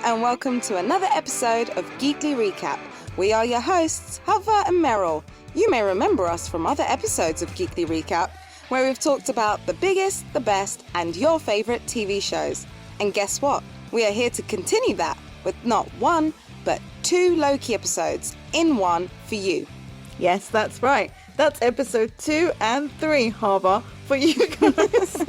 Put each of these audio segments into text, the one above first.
and welcome to another episode of Geekly Recap. We are your hosts, Havva and Meral. You may remember us from other episodes of Geekly Recap, where we've talked about the biggest, the best, and your favourite TV shows. And guess what? We are here to continue that with not one, but 2 Loki episodes in one for you. Yes, that's right. That's episode 2 and 3, Havva, for you guys.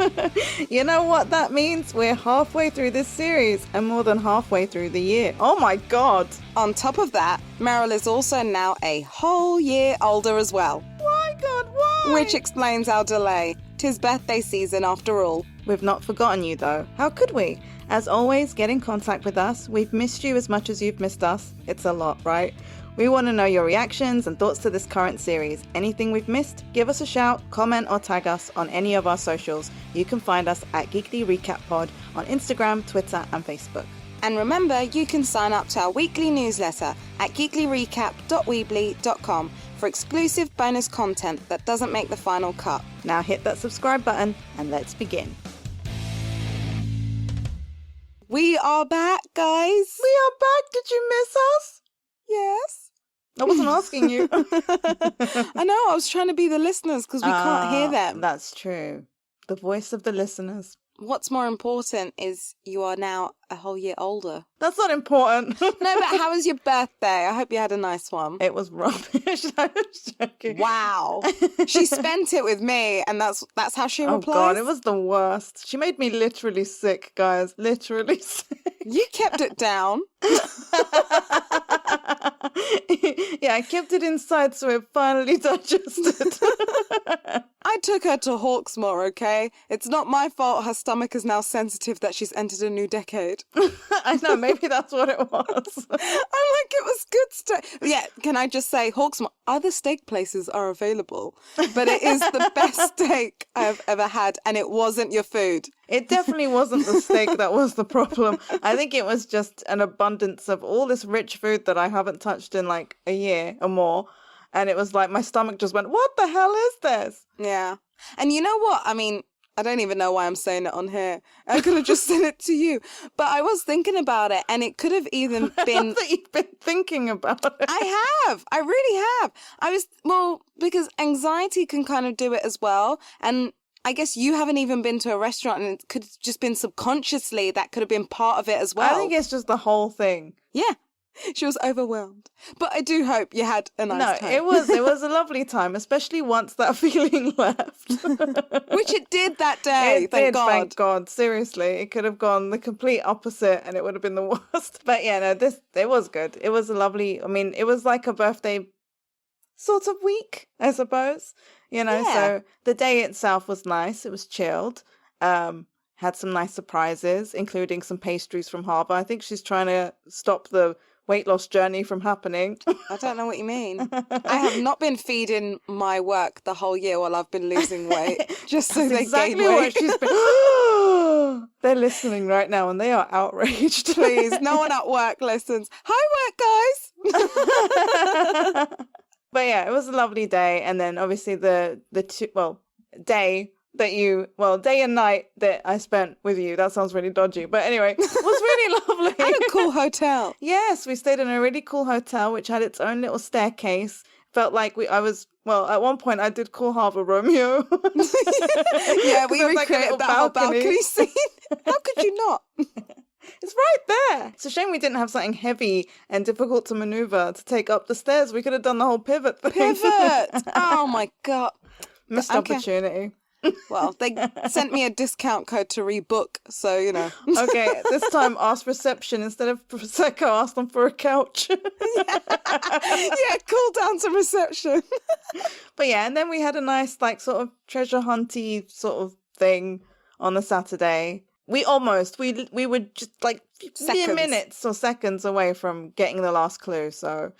You know what that means? We're halfway through this series and more than halfway through the year. Oh my god. On top of that, Meral is also now a whole year older as well. My god, why? Which explains our delay. 'Tis birthday season after all. We've not forgotten you though. How could we? As always, get in contact with us. We've missed you as much as you've missed us. It's a lot, right? We want to know your reactions and thoughts to this current series. Anything we've missed, give us a shout, comment or tag us on any of our socials. You can find us at Geekly Recap Pod on Instagram, Twitter and Facebook. And remember, you can sign up to our weekly newsletter at geeklyrecap.weebly.com for exclusive bonus content that doesn't make the final cut. Now hit that subscribe button and let's begin. We are back, guys. We are back. Did you miss us? Yes. I wasn't asking you. I know, I was trying to be the listeners because we can't hear them. That's true. The voice of the listeners. What's more important is you are now a whole year older. That's not important. No, but how was your birthday? I hope you had a nice one. It was rubbish. I was joking. Wow. She spent it with me and that's how she replies. Oh god, it was the worst. She made me literally sick, guys. Literally sick. You kept it down. Yeah, I kept it inside so it finally digested. I took her to Hawksmoor, okay? It's not my fault her stomach is now sensitive that she's entered a new decade. I know, maybe that's what it was. I'm like, it was good steak. Yeah, can I just say, Hawksmoor, other steak places are available, but it is the best steak I've ever had, and it wasn't your food. It definitely wasn't the steak that was the problem. I think it was just an abundance of all this rich food that I haven't touched in like a year or more. And it was like my stomach just went, what the hell is this? Yeah. And you know what? I mean, I don't even know why I'm saying it on here. I could have just said it to you. But I was thinking about it, and it could have even been... that you've been thinking about it. I have. I really have. Because anxiety can kind of do it as well. And I guess you haven't even been to a restaurant, and it could have just been subconsciously that could have been part of it as well. I think it's just the whole thing. Yeah. She was overwhelmed. But I do hope you had a nice time. No, it was a lovely time, especially once that feeling left. Which it did that day, thank God. Thank God. Seriously, it could have gone the complete opposite and it would have been the worst. But yeah, no, it was good. It was a lovely, I mean, it was like a birthday sort of week, I suppose. You know, Yeah. So the day itself was nice. It was chilled. Had some nice surprises, including some pastries from Havva. I think she's trying to stop the weight loss journey from happening. I don't know what you mean. I have not been feeding my work the whole year while I've been losing weight, just so they gain weight. What she's been... They're listening right now and they are outraged. Please, no one at work listens. Hi, work, guys. But yeah, it was a lovely day. And then obviously day and night that I spent with you. That sounds really dodgy. But anyway, it was really lovely. At a cool hotel. Yes, we stayed in a really cool hotel, which had its own little staircase. Felt like at one point I did call Havva Romeo. Yeah, we recreated like that whole balcony scene. How could you not? It's right there. It's a shame we didn't have something heavy and difficult to maneuver to take up the stairs. We could have done the whole pivot thing. Pivot! Oh my God. Missed opportunity. Well, they sent me a discount code to rebook, so, you know. Okay, this time ask reception instead of Prosecco, ask them for a couch. Yeah, cool down to reception. But yeah, and then we had a nice, like, sort of treasure hunty sort of thing on the Saturday. We were just like mere minutes or seconds away from getting the last clue, so...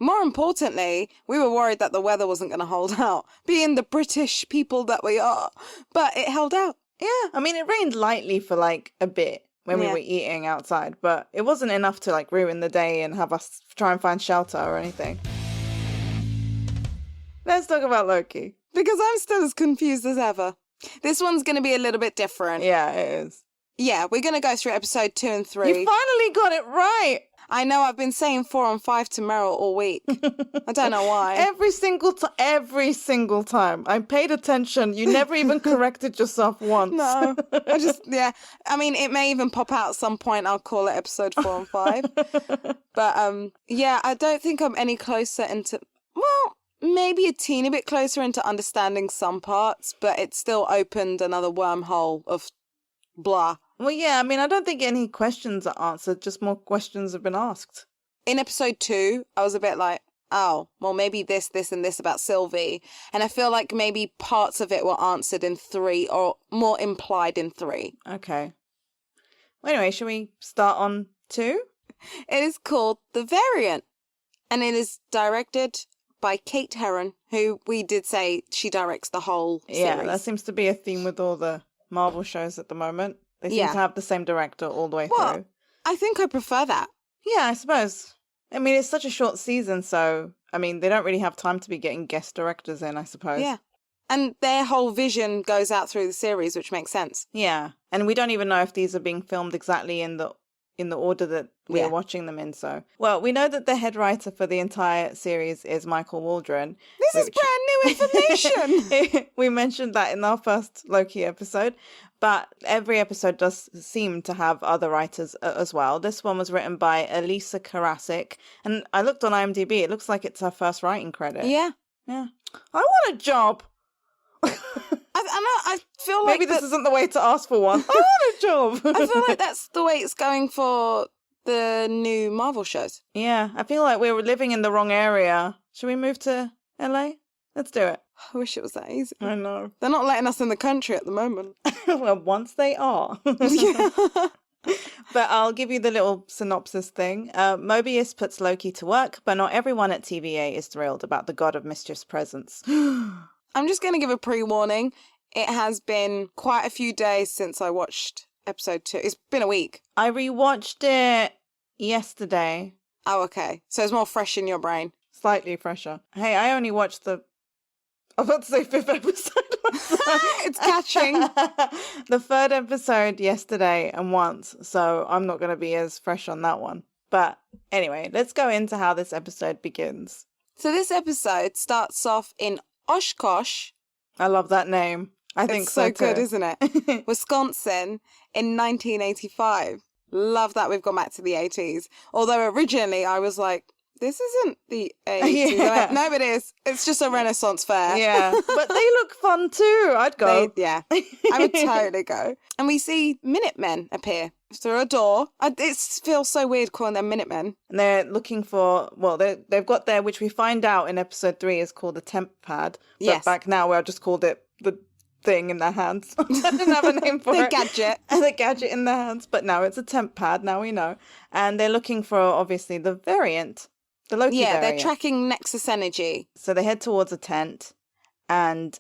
More importantly, we were worried that the weather wasn't going to hold out, being the British people that we are. But it held out. Yeah, I mean, it rained lightly for like a bit when we were eating outside, but it wasn't enough to like ruin the day and have us try and find shelter or anything. Let's talk about Loki. Because I'm still as confused as ever. This one's going to be a little bit different. Yeah, it is. Yeah, we're going to go through episode 2 and 3. You finally got it right. I know, I've been saying 4 and 5 to Meryl all week. I don't know why. Every single time. I paid attention. You never even corrected yourself once. No, I mean, it may even pop out at some point. I'll call it episode 4 and 5. But yeah, I don't think I'm any closer into, well, maybe a teeny bit closer into understanding some parts, but it still opened another wormhole of blah. Well, yeah, I mean, I don't think any questions are answered, just more questions have been asked. In episode 2, I was a bit like, oh, well, maybe this, and this about Sylvie. And I feel like maybe parts of it were answered in 3 or more implied in 3. Okay. Well, anyway, shall we start on 2? It is called The Variant, and it is directed by Kate Herron, who we did say she directs the whole series. Yeah, that seems to be a theme with all the Marvel shows at the moment. They seem to have the same director all the way through. I think I prefer that. Yeah, I suppose. I mean, it's such a short season, so, I mean, they don't really have time to be getting guest directors in, I suppose. Yeah. And their whole vision goes out through the series, which makes sense. Yeah. And we don't even know if these are being filmed exactly in the order that we're watching them in, so. Well, we know that the head writer for the entire series is Michael Waldron. This is brand new information! We mentioned that in our first Loki episode, but every episode does seem to have other writers as well. This one was written by Elisa Karasik, and I looked on IMDb, it looks like it's her first writing credit. Yeah. Yeah. I want a job! I feel like maybe this isn't the way to ask for one. I want a job. I feel like that's the way it's going for the new Marvel shows. Yeah, I feel like we're living in the wrong area. Should we move to LA? Let's do it. I wish it was that easy. I know. They're not letting us in the country at the moment. Well, once they are. Yeah. But I'll give you the little synopsis thing. Mobius puts Loki to work, but not everyone at TVA is thrilled about the God of Mischief's presence. I'm just going to give a pre-warning. It has been quite a few days since I watched episode 2. It's been a week. I rewatched it yesterday. Oh, okay. So it's more fresh in your brain. Slightly fresher. Hey, I only watched I was about to say 5th episode. It's catching. The 3rd episode yesterday and once, so I'm not going to be as fresh on that one. But anyway, let's go into how this episode begins. So this episode starts off in Oshkosh. I love that name. I think it's so too. good, isn't it? Wisconsin in 1985. Love that we've gone back to the 80s. Although originally I was like, this isn't the 80s. Yeah. No, it is. It's just a Renaissance fair. Yeah, but they look fun too. I'd go. Yeah, I would totally go. And we see Minutemen appear through a door. It feels so weird calling them Minutemen. And they're looking for, well, they've got their, which we find out in episode 3 is called the temp pad. But yes. Back now, I just called it the thing in their hands. I didn't have a name for the it. Gadget. And the gadget in their hands. But now it's a temp pad, now we know. And they're looking for, obviously, the variant. The Loki variant. They're tracking Nexus energy. So they head towards a tent and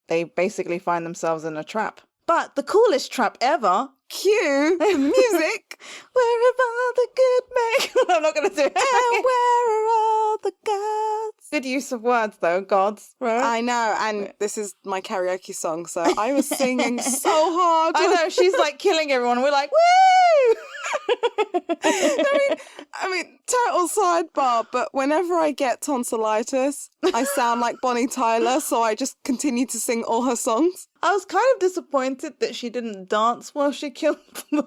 they basically find themselves in a trap. But the coolest trap ever. Cue the music. Where are all the good men? I'm not going to do it. And where are all the gods? Good use of words though, gods, right? I know, and this is my karaoke song, so I was singing so hard. I know, she's like killing everyone. We're like, woo! I mean, total sidebar, but whenever I get tonsillitis, I sound like Bonnie Tyler, so I just continue to sing all her songs. I was kind of disappointed that she didn't dance while she killed them.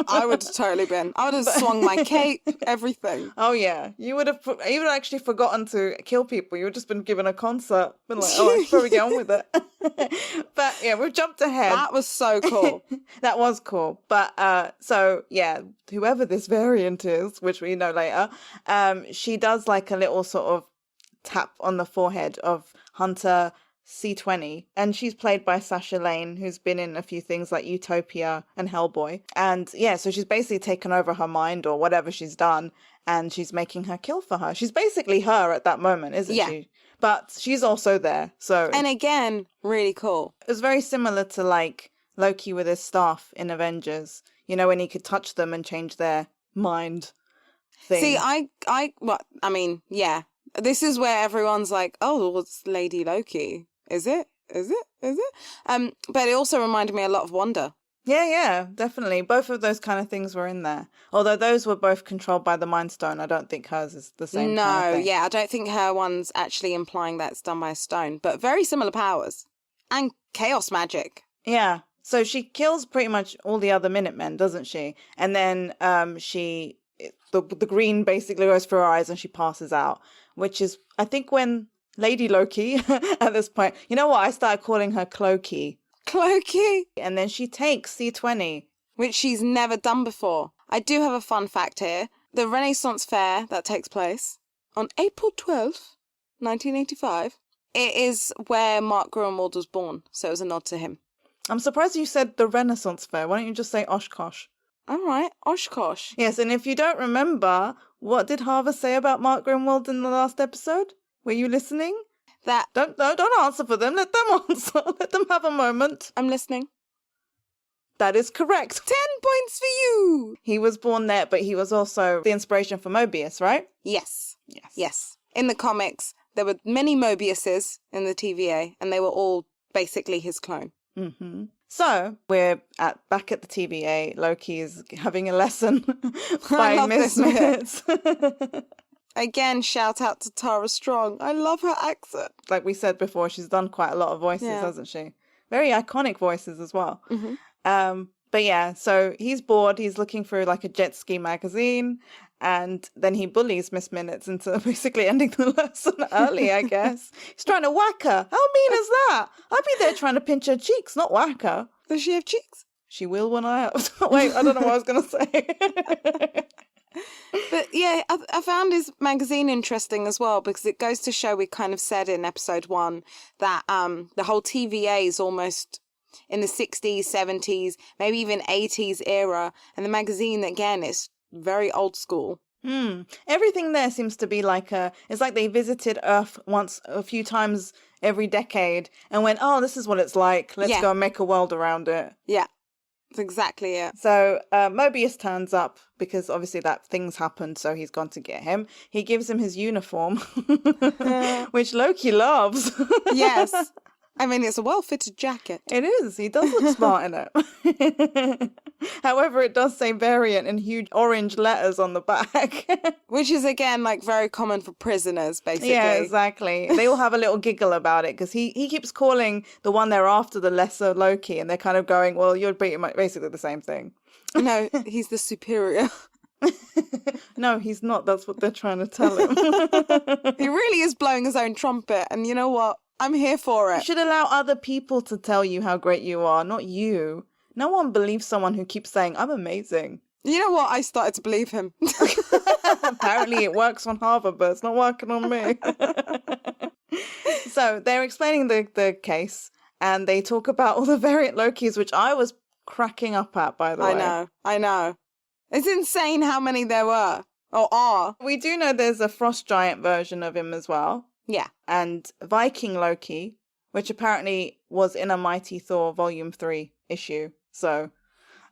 I would have totally been. I would have swung my cape, everything. Oh yeah, you would have actually forgotten to kill people. You would have just been given a concert. Been like, oh, I should probably get on with it. But yeah, we've jumped ahead. That was so cool. That was cool. But so yeah, whoever this variant is, which we know later, she does like a little sort of tap on the forehead of Hunter C20, and she's played by Sasha Lane, who's been in a few things like Utopia and Hellboy. And yeah, so she's basically taken over her mind or whatever she's done, and she's making her kill for her. She's basically her at that moment, isn't she? But she's also there. So and again, really cool. It was very similar to like Loki with his staff in Avengers, you know, when he could touch them and change their mind thing. See, I mean, yeah. This is where everyone's like, oh, well, it's Lady Loki. Is it? But it also reminded me a lot of Wanda. Yeah, definitely. Both of those kind of things were in there. Although those were both controlled by the Mind Stone. I don't think hers is the same kind of thing. Yeah, I don't think her one's actually implying that it's done by a stone, but very similar powers. And chaos magic. Yeah. So she kills pretty much all the other Minutemen, doesn't she? And then the green basically goes through her eyes and she passes out, which is, I think, when Lady Loki, at this point, you know what? I started calling her Cloaky. Cloaky. And then she takes C20. Which she's never done before. I do have a fun fact here. The Renaissance Fair that takes place on April 12th, 1985, it is where Mark Gruenwald was born, so it was a nod to him. I'm surprised you said the Renaissance Fair. Why don't you just say Oshkosh? All right, Oshkosh. Yes, and if you don't remember, what did Havva say about Mark Gruenwald in the last episode? Were you listening? That Don't answer for them. Let them answer. Let them have a moment. I'm listening. That is correct. 10 points for you. He was born there, but he was also the inspiration for Mobius, right? Yes. In the comics, there were many Mobiuses in the TVA, and they were all basically his clone. Mm-hmm. So we're back at the TVA. Loki is having a lesson by Miss Minutes. Again, shout out to Tara Strong. I love her accent. Like we said before, she's done quite a lot of voices, hasn't she? Very iconic voices as well. Mm-hmm. But yeah, so he's bored. He's looking through like a jet ski magazine, and then he bullies Miss Minutes into basically ending the lesson early, I guess. He's trying to whack her. How mean is that? I'd be there trying to pinch her cheeks, not whack her. Does she have cheeks? She will when I have. Wait, I don't know what I was going to say. But yeah, I found his magazine interesting as well, because it goes to show, we kind of said in episode 1 that the whole TVA is almost in the 60s, 70s, maybe even 80s era. And the magazine, again, is very old school. Everything there seems to be like it's like they visited Earth once a few times every decade and went, oh, this is what it's like. Let's go and make a world around it. Yeah. That's exactly it. So Mobius turns up because obviously that thing's happened, so he's gone to get him. He gives him his uniform, which Loki loves. Yes. I mean, it's a well-fitted jacket. It is. He does look smart in it. However, it does say variant in huge orange letters on the back. Which is, again, like very common for prisoners, basically. Yeah, exactly. They all have a little giggle about it because he keeps calling the one they're after the lesser Loki, and they're kind of going, well, you're basically the same thing. No, he's the superior. No, he's not. That's what they're trying to tell him. He really is blowing his own trumpet, and you know what? I'm here for it. You should allow other people to tell you how great you are, not you. No one believes someone who keeps saying, I'm amazing. You know what? I started to believe him. Apparently it works on Harvard, but it's not working on me. So they're explaining the case, and they talk about all the variant Lokis, which I was cracking up at, by the way. I know. It's insane how many there were, or are. We do know there's a frost giant version of him as well. Yeah. And Viking Loki, which apparently was in a Mighty Thor Volume 3 issue. So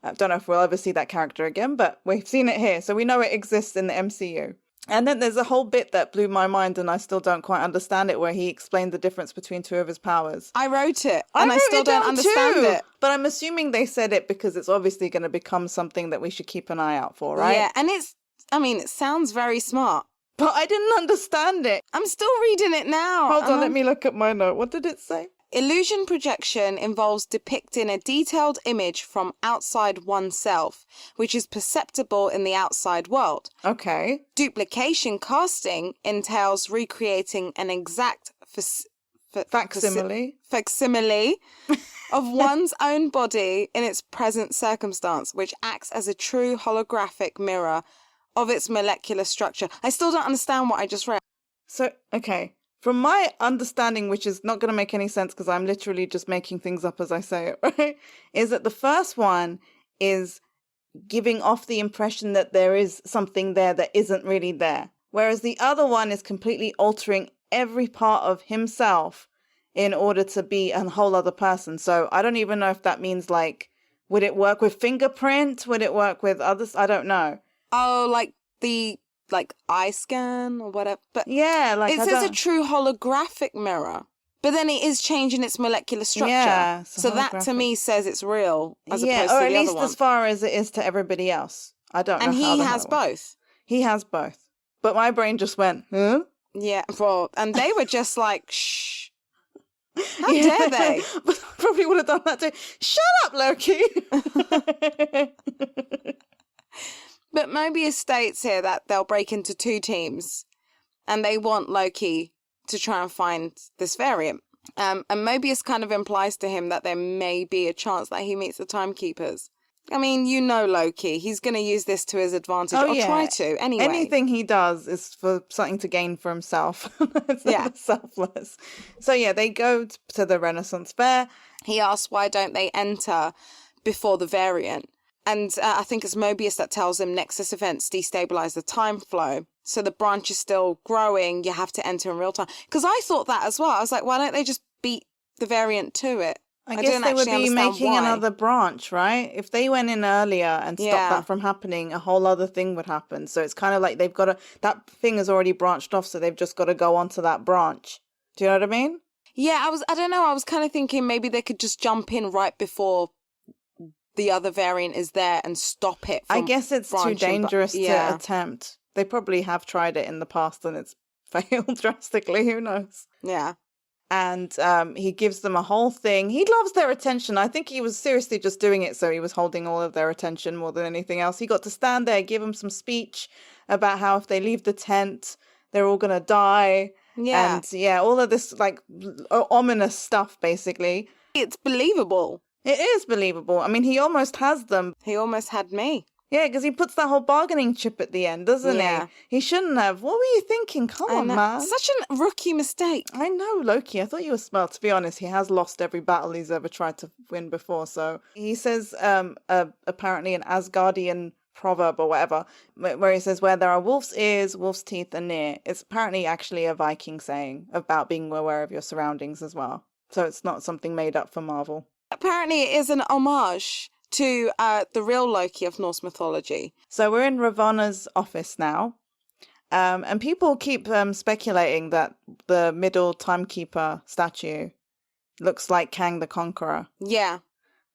I don't know if we'll ever see that character again, but we've seen it here. So we know it exists in the MCU. And then there's a whole bit that blew my mind, and I still don't quite understand it, where he explained the difference between two of his powers. I wrote it, and I still don't understand it. But I'm assuming they said it because it's obviously going to become something that we should keep an eye out for, right? Yeah, and it sounds very smart. But I didn't understand it. I'm still reading it now. Hold on, let me look at my note. What did it say? Illusion projection involves depicting a detailed image from outside oneself, which is perceptible in the outside world. Okay. Duplication casting entails recreating an exact facsimile of one's own body in its present circumstance, which acts as a true holographic mirror of its molecular structure. I still don't understand what I just read. So, okay. From my understanding, which is not going to make any sense because I'm literally just making things up as I say it, right? Is that the first one is giving off the impression that there is something there that isn't really there. Whereas the other one is completely altering every part of himself in order to be a whole other person. So I don't even know if that means, like, would it work with fingerprint? Would it work with others? I don't know. Oh, like the eye scan or whatever. But yeah, like it says a true holographic mirror. But then it is changing its molecular structure. Yeah, so that to me says it's real as opposed to the or other at least one. as far as it is to everybody else. I don't know And how he the has hell. both. He has both. But my brain just went, huh? Yeah, well, and they were just like, shh. How dare they? But I probably would have done that too. Shut up, Loki! But Mobius states here that they'll break into 2 teams and they want Loki to try and find this variant. And Mobius kind of implies to him that there may be a chance that he meets the Timekeepers. I mean, you know Loki. He's going to use this to his advantage, or try to, anyway. Anything he does is for something to gain for himself. It's selfless. So yeah, they go to the Renaissance Fair. He asks why don't they enter before the variant. And I think it's Mobius that tells him Nexus events destabilize the time flow. So the branch is still growing. You have to enter in real time. Because I thought that as well. I was like, why don't they just beat the variant to it? I guess they would be making another branch, right? If they went in earlier and stopped that from happening, a whole other thing would happen. So it's kind of like they've got to, that thing has already branched off, so they've just got to go onto that branch. Do you know what I mean? Yeah, I don't know. I was kind of thinking maybe they could just jump in right before the other variant is there and stop it from I guess it's too dangerous to attempt. They probably have tried it in the past and it's failed drastically. Who knows? Yeah. And he gives them a whole thing. He loves their attention. I think he was seriously just doing it so he was holding all of their attention more than anything else. He got to stand there, give them some speech about how if they leave the tent, they're all going to die. Yeah. And all of this like ominous stuff, basically. It's believable. It is believable. I mean, he almost has them. He almost had me. Yeah, because he puts that whole bargaining chip at the end, doesn't he? He shouldn't have. What were you thinking? Come on, man. Such a rookie mistake. I know, Loki. I thought you were smart. To be honest, he has lost every battle he's ever tried to win before. So he says, apparently an Asgardian proverb or whatever, where he says, where there are wolf's ears, wolf's teeth are near. It's apparently actually a Viking saying about being aware of your surroundings as well. So it's not something made up for Marvel. Apparently it is an homage to the real Loki of Norse mythology. So we're in Ravonna's office now. And people keep speculating that the middle timekeeper statue looks like Kang the Conqueror. Yeah.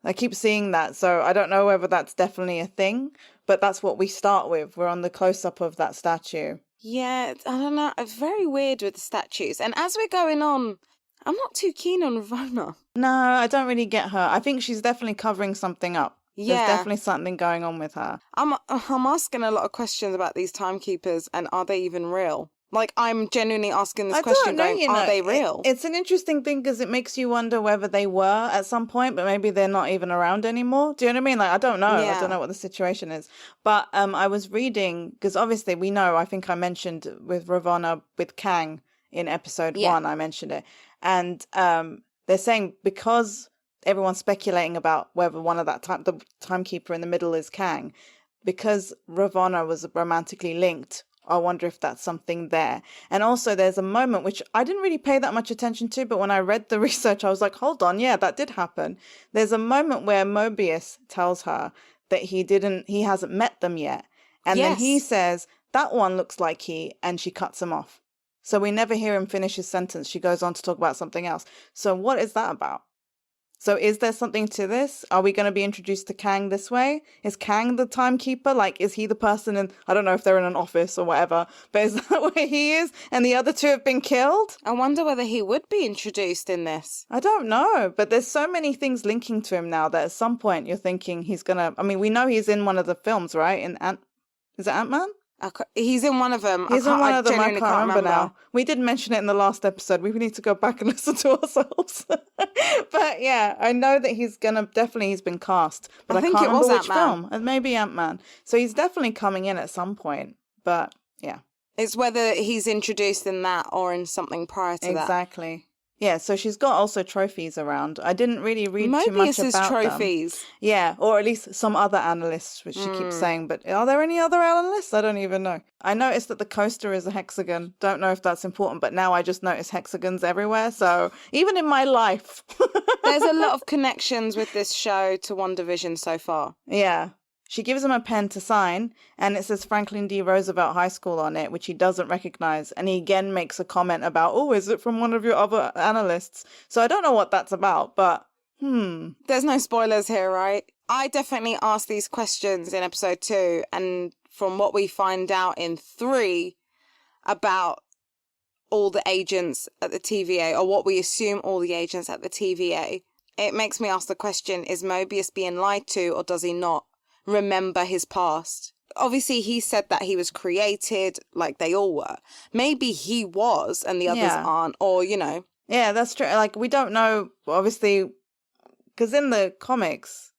I keep seeing that. So I don't know whether that's definitely a thing, but that's what we start with. We're on the close-up of that statue. Yeah, I don't know. It's very weird with the statues. And as we're going on, I'm not too keen on Ravonna. No, I don't really get her. I think she's definitely covering something up. Yeah. There's definitely something going on with her. I'm asking a lot of questions about these timekeepers and are they even real? Like, I'm genuinely asking this question going, are they real? It's an interesting thing because it makes you wonder whether they were at some point, but maybe they're not even around anymore. Do you know what I mean? Like, I don't know. Yeah. I don't know what the situation is. But I was reading, because obviously we know, I think I mentioned with Ravonna, with Kang in episode 1, I mentioned it. And they're saying because everyone's speculating about whether one of the timekeeper in the middle is Kang, because Ravonna was romantically linked, I wonder if that's something there. And also there's a moment which I didn't really pay that much attention to, but when I read the research, I was like, hold on, yeah, that did happen. There's a moment where Mobius tells her that he hasn't met them yet. And then he says, that one looks like he, and she cuts him off. So we never hear him finish his sentence. She goes on to talk about something else. So what is that about? So is there something to this? Are we going to be introduced to Kang this way? Is Kang the timekeeper? Like, is he the person in, I don't know if they're in an office or whatever, but is that where he is? And the other two have been killed? I wonder whether he would be introduced in this. I don't know, but there's so many things linking to him now that at some point you're thinking he's going to, I mean, we know he's in one of the films, right? Is it Ant-Man? He's in one of them. He's in one of them. I can't remember now. We did mention it in the last episode. We need to go back and listen to ourselves. But yeah, I know that he's been cast, but I can't remember which film. And maybe Ant-Man. So he's definitely coming in at some point. But yeah, it's whether he's introduced in that or in something prior to that. Exactly. Yeah, so she's got also trophies around. I didn't really read too much about trophies. Them. Yeah, or at least some other analysts, which she keeps saying. But are there any other analysts? I don't even know. I noticed that the coaster is a hexagon. Don't know if that's important, but now I just notice hexagons everywhere. So even in my life. There's a lot of connections with this show to WandaVision so far. Yeah. She gives him a pen to sign, and it says Franklin D. Roosevelt High School on it, which he doesn't recognize. And he again makes a comment about, oh, is it from one of your other analysts? So I don't know what that's about, but There's no spoilers here, right? I definitely asked these questions in episode 2, and from what we find out in 3 about all the agents at the TVA, or what we assume all the agents at the TVA, it makes me ask the question, is Mobius being lied to, or does he not remember his past? Obviously, he said that he was created like they all were. Maybe he was and the others aren't, or, you know. Yeah, that's true. Like, we don't know, obviously, because in the comics,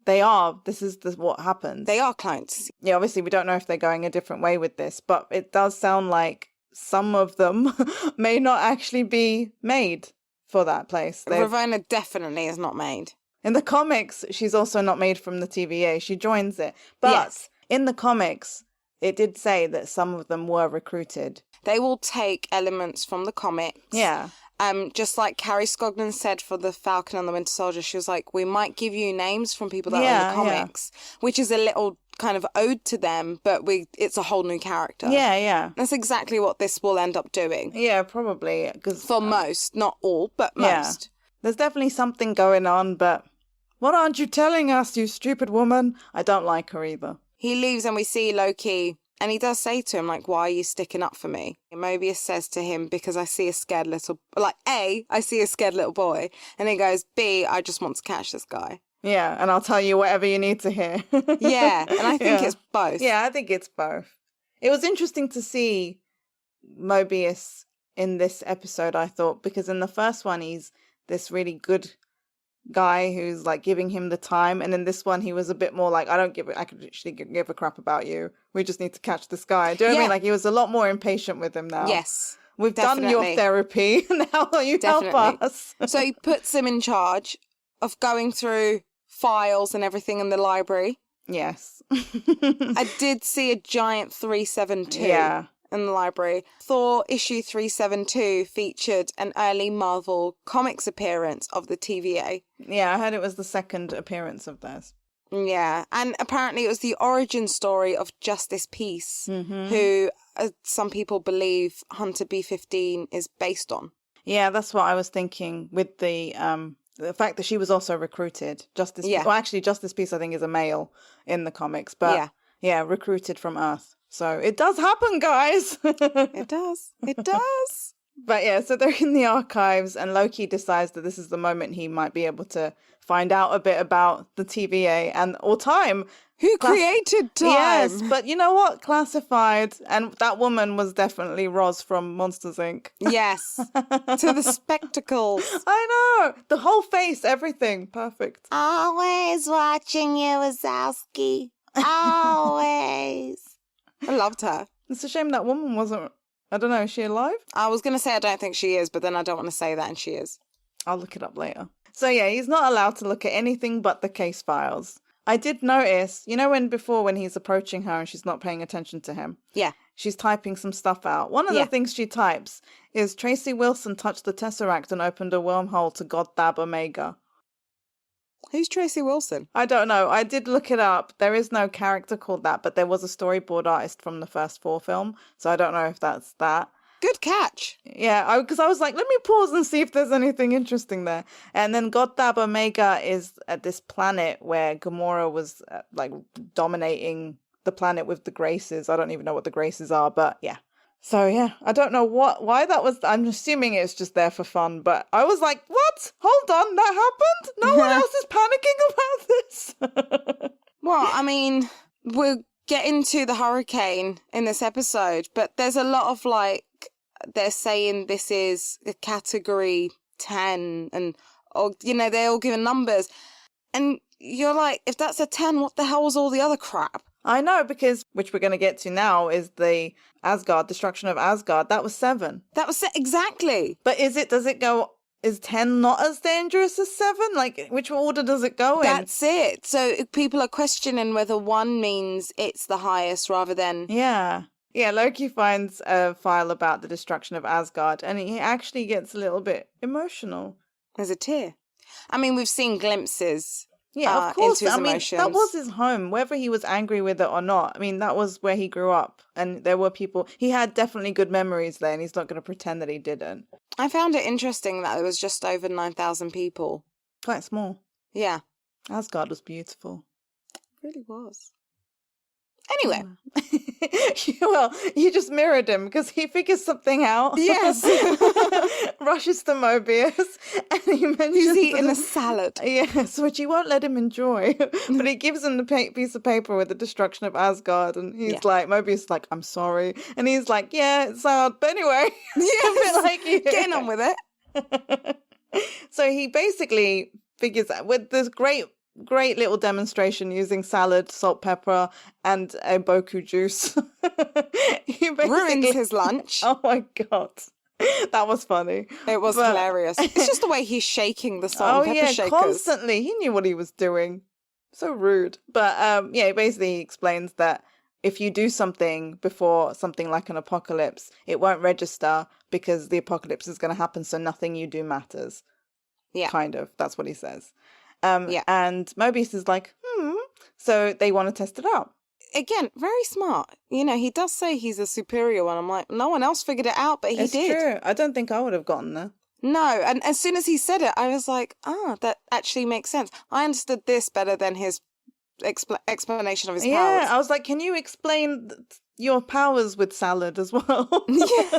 this is what happens. They are clones. Yeah, obviously, we don't know if they're going a different way with this, but it does sound like some of them may not actually be made for that place. Ravonna definitely is not made. In the comics, she's also not made from the TVA. She joins it. But in the comics, it did say that some of them were recruited. They will take elements from the comics. Yeah. Just like Carrie Scognon said for the Falcon and the Winter Soldier, she was like, we might give you names from people that are in the comics, which is a little kind of ode to them, but it's a whole new character. Yeah. That's exactly what this will end up doing. Yeah, probably. For most, not all, but most. There's definitely something going on, but what aren't you telling us, you stupid woman? I don't like her either. He leaves and we see Loki, and he does say to him, like, why are you sticking up for me? And Mobius says to him, because I see a scared little... Like, A, I see a scared little boy. And he goes, B, I just want to catch this guy. Yeah, and I'll tell you whatever you need to hear. Yeah, and I think it's both. Yeah, I think it's both. It was interesting to see Mobius in this episode, I thought, because in the first one, he's this really good guy who's like giving him the time, and in this one he was a bit more like, I could actually give a crap about you, we just need to catch this guy. Do you know what I mean? Like, he was a lot more impatient with him now. Yes, we've done your therapy. Now you help us. So he puts him in charge of going through files and everything in the library. Yes. I did see a giant 372 in the library. Thor issue 372 featured an early Marvel Comics appearance of the TVA. Yeah, I heard it was the second appearance of theirs. Yeah, and apparently it was the origin story of Justice Peace, who some people believe Hunter B-15 is based on. Yeah, that's what I was thinking with the fact that she was also recruited. Justice Peace, I think, is a male in the comics, but recruited from Earth. So it does happen, guys. It does. It does. But yeah, so they're in the archives, and Loki decides that this is the moment he might be able to find out a bit about the TVA or time. Who created time? Yes, but you know what? Classified. And that woman was definitely Roz from Monsters, Inc. Yes. To the spectacles. I know. The whole face, everything. Perfect. Always watching you, Wazowski. Always. I loved her. It's a shame that woman wasn't... I don't know, is she alive? I was going to say I don't think she is, but then I don't want to say that, and she is. I'll look it up later. So yeah, he's not allowed to look at anything but the case files. I did notice, you know when he's approaching her and she's not paying attention to him? Yeah. She's typing some stuff out. One of the things she types is Tracy Wilson touched the Tesseract and opened a wormhole to Goddab Omega. Who's Tracy Wilson? I don't know. I did look it up. There is no character called that, but there was a storyboard artist from the first Thor film, so I don't know if that's that. Good catch. Yeah, because I was like, let me pause and see if there's anything interesting there. And then Goddab Omega is at this planet where Gamora was like dominating the planet with the Graces. I don't even know what the Graces are, but yeah. So yeah, I don't know why that was. I'm assuming it's just there for fun, but I was like, what? Hold on, that happened? No one else is panicking about this? Well, I mean, we'll get into the hurricane in this episode, but there's a lot of like, they're saying this is a category 10 and, or, you know, they're all giving numbers. And you're like, if that's a 10, what the hell was all the other crap? I know, because, which we're going to get to now, is the Asgard, destruction of Asgard. That was 7. That was exactly. But is 10 not as dangerous as 7? Like, which order does it go in? That's it. So people are questioning whether 1 means it's the highest rather than... Yeah. Yeah, Loki finds a file about the destruction of Asgard, and he actually gets a little bit emotional. There's a tear. I mean, we've seen glimpses Yeah, of course. into his I mean, emotions. that was his home, whether he was angry with it or not. I mean, that was where he grew up, and there were people. He had definitely good memories there, and he's not going to pretend that he didn't. I found it interesting that there was just over 9,000 people. Quite small. Yeah. Asgard was beautiful. It really was. Anyway. Well, you just mirrored him because he figures something out. Yes. Rushes to Mobius and he mentions he's eating a salad. Yes, which he won't let him enjoy. But he gives him the piece of paper with the destruction of Asgard, and he's like, Mobius is like, I'm sorry. And he's like, yeah, it's hard. But anyway, yes. like you. Getting on with it. So he basically figures out with this great little demonstration using salad, salt, pepper, and a boku juice. He ruins his lunch. Oh my God. That was funny. It was hilarious. It's just the way he's shaking the salt and pepper shakers. Constantly. He knew what he was doing. So rude. But basically he explains that if you do something before something like an apocalypse, it won't register because the apocalypse is going to happen, so nothing you do matters. Yeah. Kind of. That's what he says. And Mobius is like, So they want to test it out. Again, very smart. You know, he does say he's a superior one. I'm like, no one else figured it out, but he did. It's true. I don't think I would have gotten there. No, and as soon as he said it, I was like, that actually makes sense. I understood this better than his explanation of his powers. Yeah, I was like, can you explain your powers with salad as well? Yeah,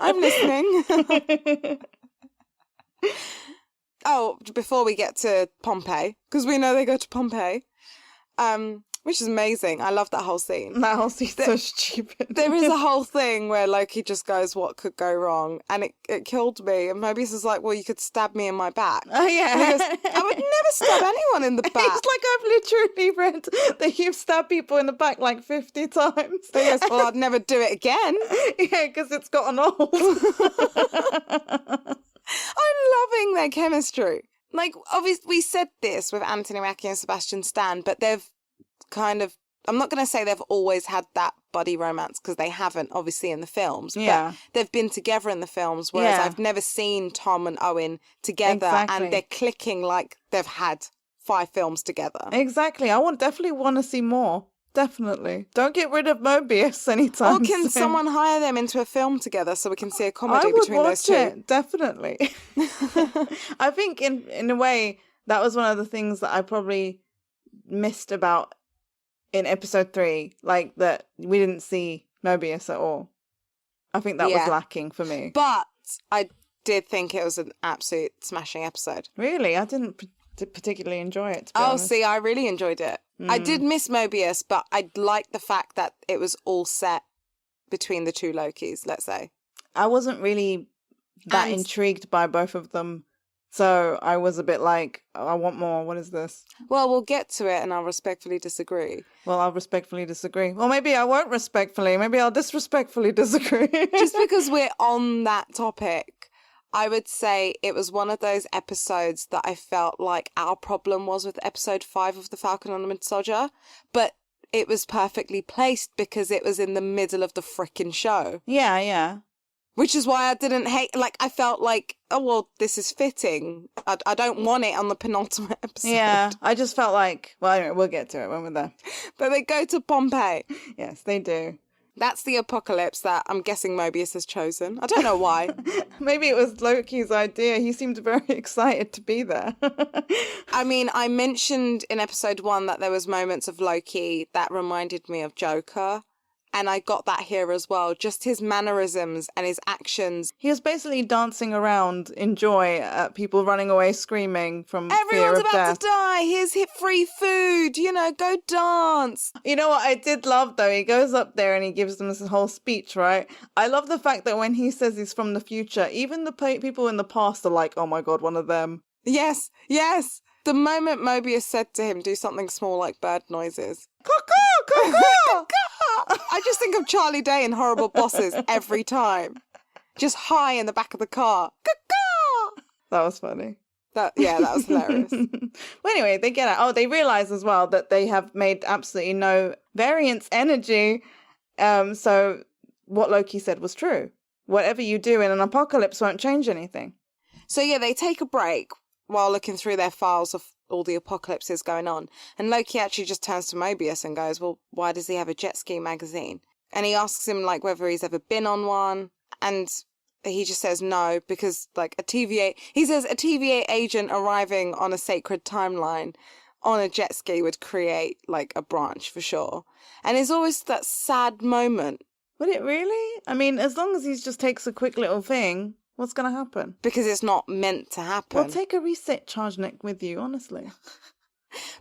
I'm listening. Oh, before we get to Pompeii, because we know they go to Pompeii, which is amazing. I love that whole scene. That whole scene's so stupid. There is a whole thing where Loki just goes, what could go wrong? And it killed me. And Mobius is like, well, you could stab me in my back. Oh, yeah. And he goes, I would never stab anyone in the back. It's like, I've literally read that you've stabbed people in the back like 50 times. So he goes, well, I'd never do it again. Yeah, because it's gotten old. I'm loving their chemistry. Like, obviously, we said this with Anthony Mackie and Sebastian Stan, but they've kind of, I'm not going to say they've always had that buddy romance, because they haven't, obviously, in the films. Yeah. But they've been together in the films, whereas I've never seen Tom and Owen together, and they're clicking like they've had 5 films together. Exactly. I definitely want to see more. Definitely. Don't get rid of Mobius anytime Or can soon. someone hire them into a film together so we can see a comedy I would between those two? It, definitely. I think in a way that was one of the things that I probably missed about in episode 3, like that we didn't see Mobius at all. I think that was lacking for me. But I did think it was an absolute smashing episode. Really? I didn't particularly enjoy it, to be honest. See, I really enjoyed it. I did miss Mobius, but I liked the fact that it was all set between the two Lokis, let's say. I wasn't really that intrigued by both of them, so I was a bit like, I want more. What is this? Well, we'll get to it and I'll respectfully disagree. Well, I'll respectfully disagree. Well, maybe I won't respectfully. Maybe I'll disrespectfully disagree. Just because we're on that topic, I would say it was one of those episodes that I felt like our problem was with episode 5 of The Falcon and the Winter Soldier, but it was perfectly placed because it was in the middle of the frickin' show. Yeah, yeah. Which is why I didn't hate, like, I felt like, oh, well, this is fitting. I don't want it on the penultimate episode. Yeah, I just felt like, well, anyway, we'll get to it when we're there. But they go to Pompeii. Yes, they do. That's the apocalypse that I'm guessing Mobius has chosen. I don't know why. Maybe it was Loki's idea. He seemed very excited to be there. I mean, I mentioned in episode 1 that there was moments of Loki that reminded me of Joker. And I got that here as well. Just his mannerisms and his actions. He was basically dancing around in joy at people running away screaming from fear of death. Everyone's about to die. Here's free food. You know, go dance. You know what I did love, though? He goes up there and he gives them this whole speech, right? I love the fact that when he says he's from the future, even the people in the past are like, oh my God, one of them. Yes, yes. The moment Mobius said to him, do something small like bird noises. Caw-caw, caw-caw. I just think of Charlie Day in Horrible Bosses every time. Just high in the back of the car. Caw-caw. That was funny. That was hilarious. Well, anyway, they get out. Oh, they realize as well that they have made absolutely no variance energy. So what Loki said was true. Whatever you do in an apocalypse won't change anything. So yeah, they take a break while looking through their files of all the apocalypse is going on. And Loki actually just turns to Mobius and goes, well, why does he have a jet ski magazine? And he asks him, like, whether he's ever been on one. And he just says no, because, like, a TVA agent arriving on a sacred timeline on a jet ski would create, like, a branch for sure. And it's always that sad moment. Would it really? I mean, as long as he just takes a quick little thing, what's going to happen? Because it's not meant to happen. Well, take a reset charge neck with you, honestly.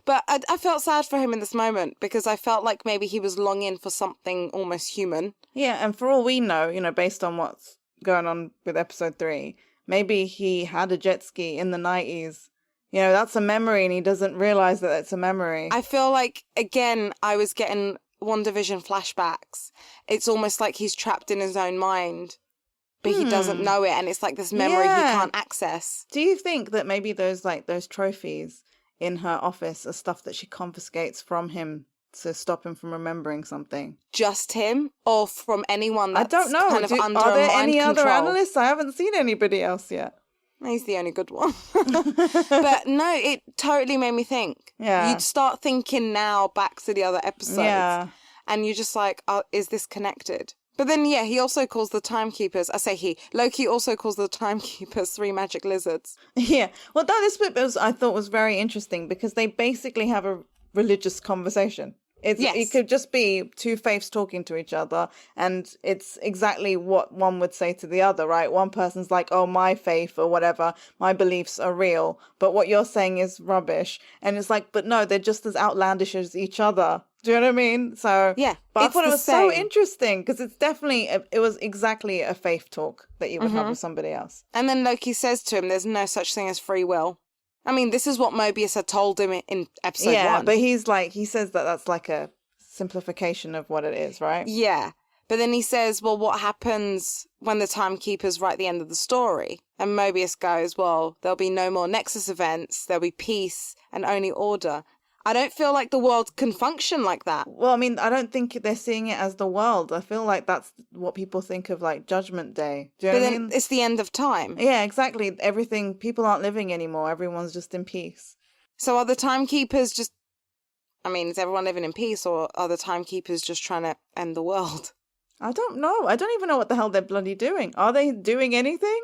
But I felt sad for him in this moment because I felt like maybe he was longing for something almost human. Yeah, and for all we know, based on what's going on with episode 3, maybe he had a jet ski in the 90s. That's a memory and he doesn't realize that it's a memory. I feel like, again, I was getting WandaVision flashbacks. It's almost like he's trapped in his own mind, but he doesn't know it, and it's like this memory he can't access. Do you think that maybe those trophies in her office are stuff that she confiscates from him to stop him from remembering something? Just him, or from anyone that's I don't know. Kind of under are there mind any control? other analysts? I haven't seen anybody else yet. He's the only good one. But no, it totally made me think. Yeah. You'd start thinking now back to the other episodes. Yeah. And you're just like, is this connected? But then, yeah, he also calls the timekeepers, Loki also calls the timekeepers 3 magic lizards. Yeah. Well, this bit I thought was very interesting because they basically have a religious conversation. It could just be 2 faiths talking to each other, and it's exactly what one would say to the other, right? One person's like, oh, my faith or whatever, my beliefs are real, but what you're saying is rubbish. And it's like, but no, they're just as outlandish as each other. Do you know what I mean? So, yeah, but I thought it was so interesting because it was exactly a faith talk that you would have with somebody else. And then Loki says to him, there's no such thing as free will. I mean, this is what Mobius had told him in episode 1. Yeah, but he says that that's like a simplification of what it is, right? Yeah. But then he says, well, what happens when the timekeepers write the end of the story? And Mobius goes, well, there'll be no more Nexus events, there'll be peace and only order. I don't feel like the world can function like that. Well, I mean, I don't think they're seeing it as the world. I feel like that's what people think of, like, Judgment Day. Do you know what I mean? It's the end of time. Yeah, exactly. People aren't living anymore. Everyone's just in peace. So are the timekeepers just... I mean, is everyone living in peace, or are the timekeepers just trying to end the world? I don't know. I don't even know what the hell they're bloody doing. Are they doing anything?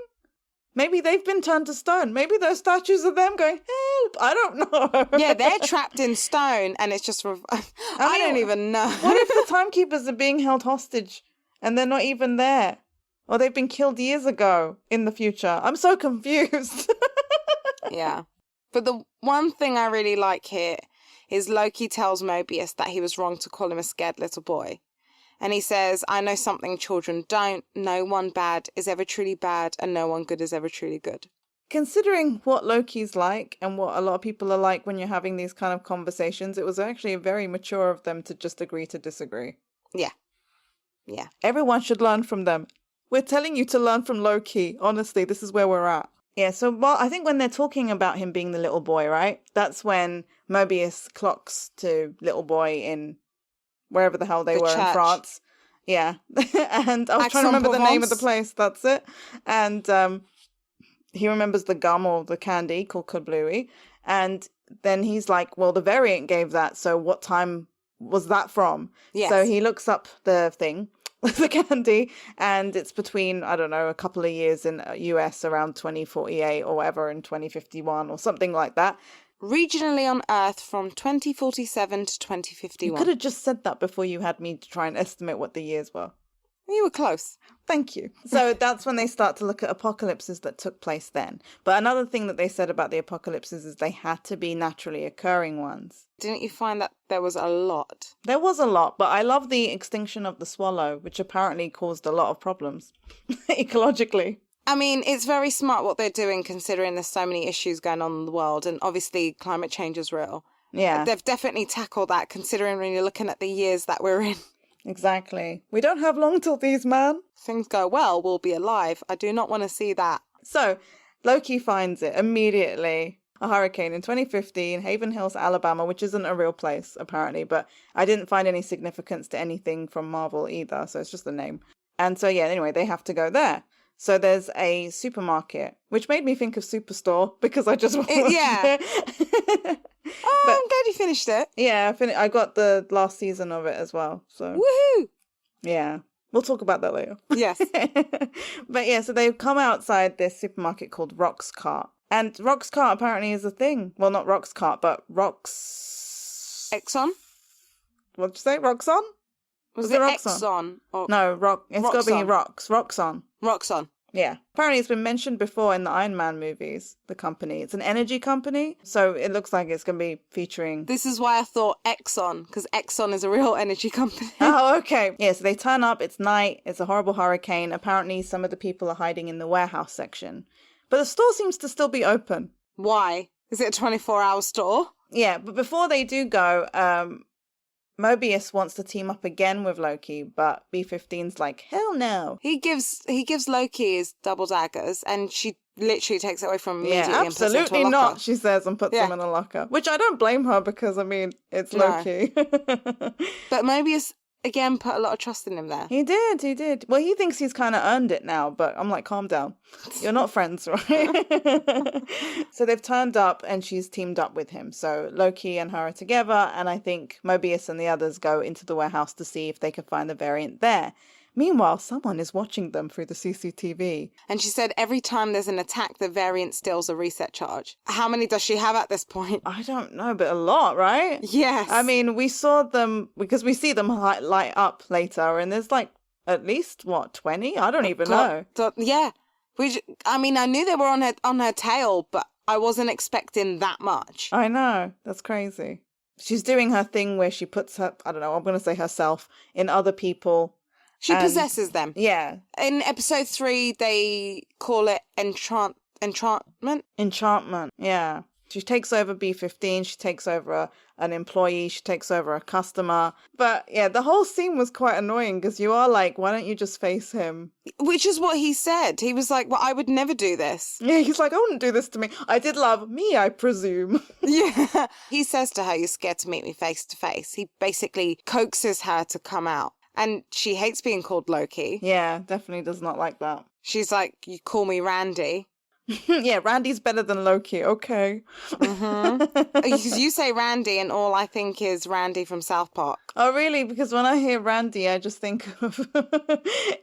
Maybe they've been turned to stone. Maybe those statues of them going, help. I don't know. Yeah, they're trapped in stone and it's just... I don't even know. What if the timekeepers are being held hostage and they're not even there? Or they've been killed years ago in the future? I'm so confused. Yeah. But the one thing I really like here is Loki tells Mobius that he was wrong to call him a scared little boy. And he says, I know something children don't. No one bad is ever truly bad, and no one good is ever truly good. Considering what Loki's like and what a lot of people are like when you're having these kind of conversations, it was actually very mature of them to just agree to disagree. Yeah. Yeah. Everyone should learn from them. We're telling you to learn from Loki. Honestly, this is where we're at. Yeah, so I think when they're talking about him being the little boy, right? That's when Mobius clocks to little boy in... wherever the hell they were in France. Yeah. And I was trying to remember the name of the place. That's it. And he remembers the gum or the candy called kablooey. And then he's like, well, the variant gave that. So what time was that from? Yes. So he looks up the thing, the candy, and it's between, I don't know, a couple of years in US around 2048 or whatever, in 2051 or something like that. Regionally on Earth from 2047 to 2051. You could have just said that before you had me to try and estimate what the years were. You were close. Thank you. So that's when they start to look at apocalypses that took place then. But another thing that they said about the apocalypses is they had to be naturally occurring ones. Didn't you find that there was a lot? There was a lot, but I love the extinction of the swallow, which apparently caused a lot of problems ecologically. I mean, it's very smart what they're doing considering there's so many issues going on in the world, and obviously climate change is real. Yeah. They've definitely tackled that considering when you're looking at the years that we're in. Exactly. We don't have long till these, man. Things go well, we'll be alive. I do not want to see that. So, Loki finds it immediately. A hurricane in 2015, Haven Hills, Alabama, which isn't a real place, apparently, but I didn't find any significance to anything from Marvel either, so it's just the name. And so, yeah, anyway, they have to go there. So there's a supermarket, which made me think of Superstore because I just watched yeah. it. Oh, But- I'm glad you finished it. Yeah, I got the last season of it as well. So Woohoo! yeah, we'll talk about that later. Yes. But yeah, so they've come outside this supermarket called Roxxcart. And Roxxcart apparently is a thing. Well, not Roxxcart, but Exxon? What'd you say? Roxxon? Was it it Roxxon? Exxon? Or No, it's got to be Roxxon. Roxxon. Yeah. Apparently it's been mentioned before in the Iron Man movies, the company. It's an energy company, so it looks like it's going to be featuring... This is why I thought Exxon, because Exxon is a real energy company. Oh, okay. Yeah, so they turn up, it's night, it's a horrible hurricane. Apparently some of the people are hiding in the warehouse section. But the store seems to still be open. Why? Is it a 24-hour store? Yeah, but before they do go, Mobius wants to team up again with Loki, but B-15's like, hell no. He gives Loki his double daggers, and she literally takes it away from him immediately Yeah, and puts it into absolutely a locker. not, she says, and puts them in a locker. Which I don't blame her because, I mean, it's No. Loki. But Mobius, again, put a lot of trust in him there. He did. Well, he thinks he's kind of earned it now, but I'm like, calm down. You're not friends, right? So they've turned up and she's teamed up with him. So Loki and her are together, and I think Mobius and the others go into the warehouse to see if they can find the variant there. Meanwhile, someone is watching them through the CCTV. And she said every time there's an attack, the variant steals a reset charge. How many does she have at this point? I don't know, but a lot, right? Yes. I mean, we saw them, because we see them light up later, and there's like at least, 20? I don't even know. Yeah. I mean, I knew they were on her tail, but I wasn't expecting that much. I know. That's crazy. She's doing her thing where she puts her, I don't know, I'm going to say herself, in other people. She possesses them. Yeah. In episode 3, they call it enchantment. Enchantment, yeah. She takes over B-15, she takes over an employee, she takes over a customer. But yeah, the whole scene was quite annoying because you are like, why don't you just face him? Which is what he said. He was like, well, I would never do this. Yeah, he's like, I wouldn't do this to me. I did love me, I presume. Yeah. He says to her, you're scared to meet me face to face. He basically coaxes her to come out. And she hates being called Loki. Yeah, definitely does not like that. She's like, you call me Randy. Yeah, Randy's better than Loki, okay. Because you say Randy and all I think is Randy from South Park. Oh, really? Because when I hear Randy, I just think of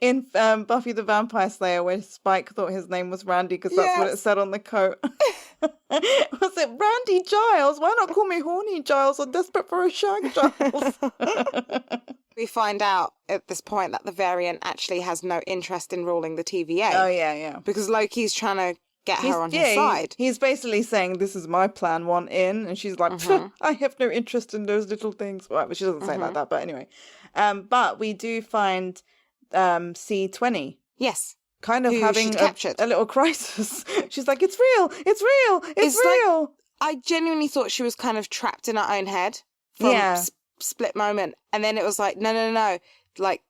in Buffy the Vampire Slayer where Spike thought his name was Randy because that's what it said on the coat. Was it Randy Giles? Why not call me Horny Giles or Desperate for a Shag Giles? We find out at this point that the variant actually has no interest in ruling the TVA. Oh, yeah. Because Loki's trying to get her on his side. He's basically saying, this is my plan, want in. And she's like, I have no interest in those little things. Well, she doesn't say it like that, but anyway. But we do find C20. Yes. Kind of having a little crisis. She's like, it's real. It's real. Like, I genuinely thought she was kind of trapped in her own head from split moment. And then it was like, no. Like,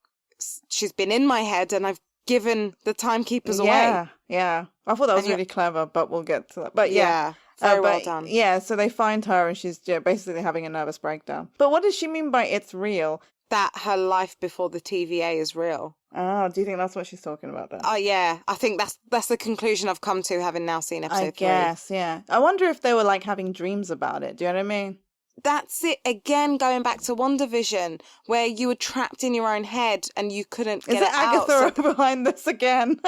she's been in my head and I've given the timekeepers away. Yeah. I thought that was really clever, but we'll get to that. But yeah. Very well done. Yeah, so they find her and she's basically having a nervous breakdown. But what does she mean by it's real? That her life before the TVA is real. Oh, do you think that's what she's talking about then? Oh, yeah. I think that's the conclusion I've come to, having now seen episode 3. I guess, yeah. I wonder if they were like having dreams about it. Do you know what I mean? That's it. Again, going back to WandaVision, where you were trapped in your own head and you couldn't get it out. Is it Agatha behind this again?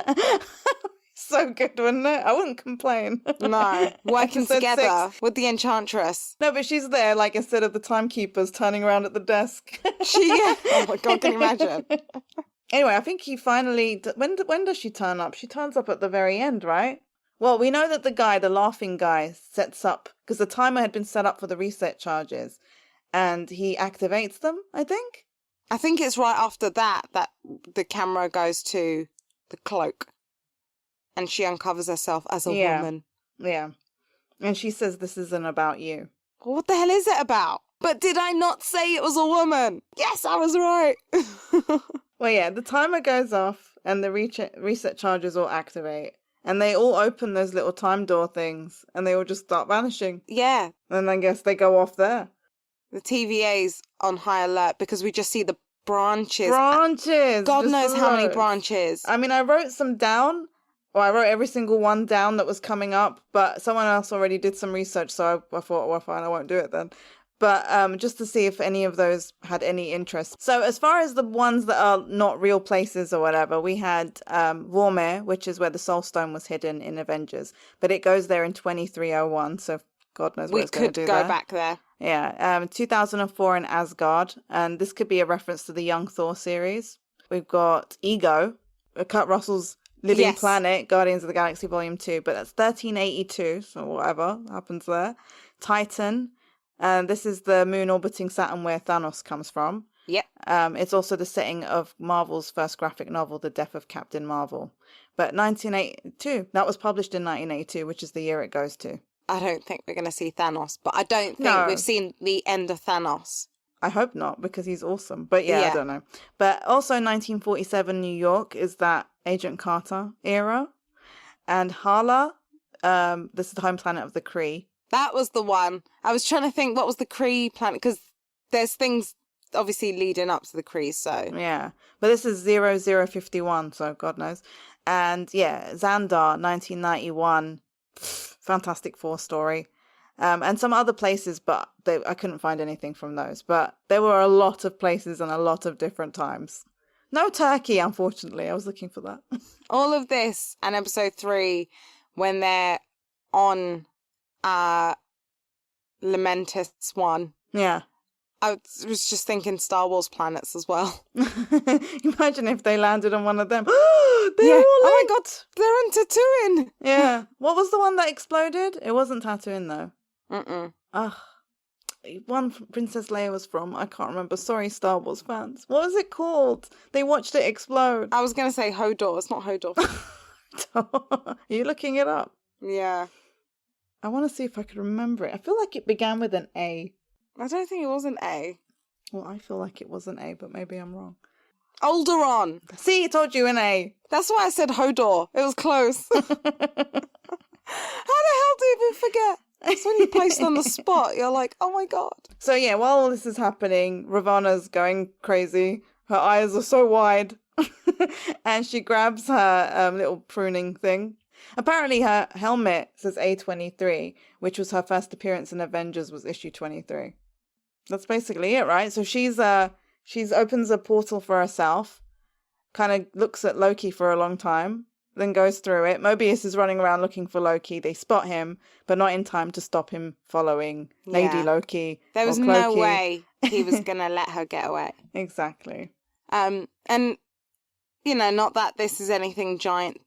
So good, wouldn't it? I wouldn't complain. No, working together with the Enchantress. No, but she's there, like, instead of the timekeepers turning around at the desk. Oh my God, can you imagine? Anyway, I think he finally... When does she turn up? She turns up at the very end, right? Well, we know that the laughing guy, sets up... Because the timer had been set up for the reset charges. And he activates them, I think? I think it's right after that the camera goes to the cloak. And she uncovers herself as a woman. Yeah. And she says, this isn't about you. Well, what the hell is it about? But did I not say it was a woman? Yes, I was right. Well, yeah, the timer goes off and the reset charges all activate. And they all open those little time door things and they all just start vanishing. Yeah. And I guess they go off there. The TVA's on high alert because we just see the branches. Branches! God just knows how many loads. branches. I mean, I wrote some down. Or I wrote every single one down that was coming up, but someone else already did some research, so I thought, well, fine, I won't do it then. But just to see if any of those had any interest. So as far as the ones that are not real places or whatever, we had Vormir, which is where the Soul Stone was hidden in Avengers. But it goes there in 2301, so God knows what it's going to do We could go there. back there. Yeah, 2004 in Asgard, and this could be a reference to the Young Thor series. We've got Ego, Kurt Russell's Living Planet, Guardians of the Galaxy Volume 2, but that's 1382, so whatever happens there. Titan, and this is the moon orbiting Saturn where Thanos comes from. Yep. It's also the setting of Marvel's first graphic novel, The Death of Captain Marvel. But 1982, that was published in 1982, which is the year it goes to. I don't think we're going to see Thanos, but I don't think we've seen the end of Thanos. I hope not, because he's awesome. But yeah, I don't know. But also 1947 New York is that Agent Carter era. And Hala, this is the home planet of the Kree. That was the one. I was trying to think what was the Kree planet, because there's things obviously leading up to the Kree, so. Yeah, but this is 0051, so God knows. And yeah, Xandar, 1991, Fantastic Four story. And some other places, but I couldn't find anything from those. But there were a lot of places and a lot of different times. No Turkey, unfortunately. I was looking for that. All of this and episode 3, when they're on Lamentis 1. Yeah. I was just thinking Star Wars planets as well. Imagine if they landed on one of them. Oh my God, they're on Tatooine. Yeah. What was the one that exploded? It wasn't Tatooine, though. Ugh. One Princess Leia was from, I can't remember. Sorry, Star Wars fans. What was it called? They watched it explode. I was going to say Hodor. It's not Hodor. Are you looking it up? Yeah. I want to see if I can remember it. I feel like it began with an A. I don't think it was an A. Well, I feel like it was an A, but maybe I'm wrong. Alderaan. See, I told you an A. That's why I said Hodor. It was close. How the hell do you even forget? It's when you're placed on the spot, you're like, oh my God. So yeah, while all this is happening, Ravana's going crazy. Her eyes are so wide. And she grabs her little pruning thing. Apparently her helmet says A23, which was her first appearance in Avengers, was issue 23. That's basically it, right? So she's opens a portal for herself, kind of looks at Loki for a long time, then goes through it. Mobius is running around looking for Loki. They spot him, but not in time to stop him following Lady Loki. There was no way he was going to let her get away. Exactly. And, you know, not that this is anything giant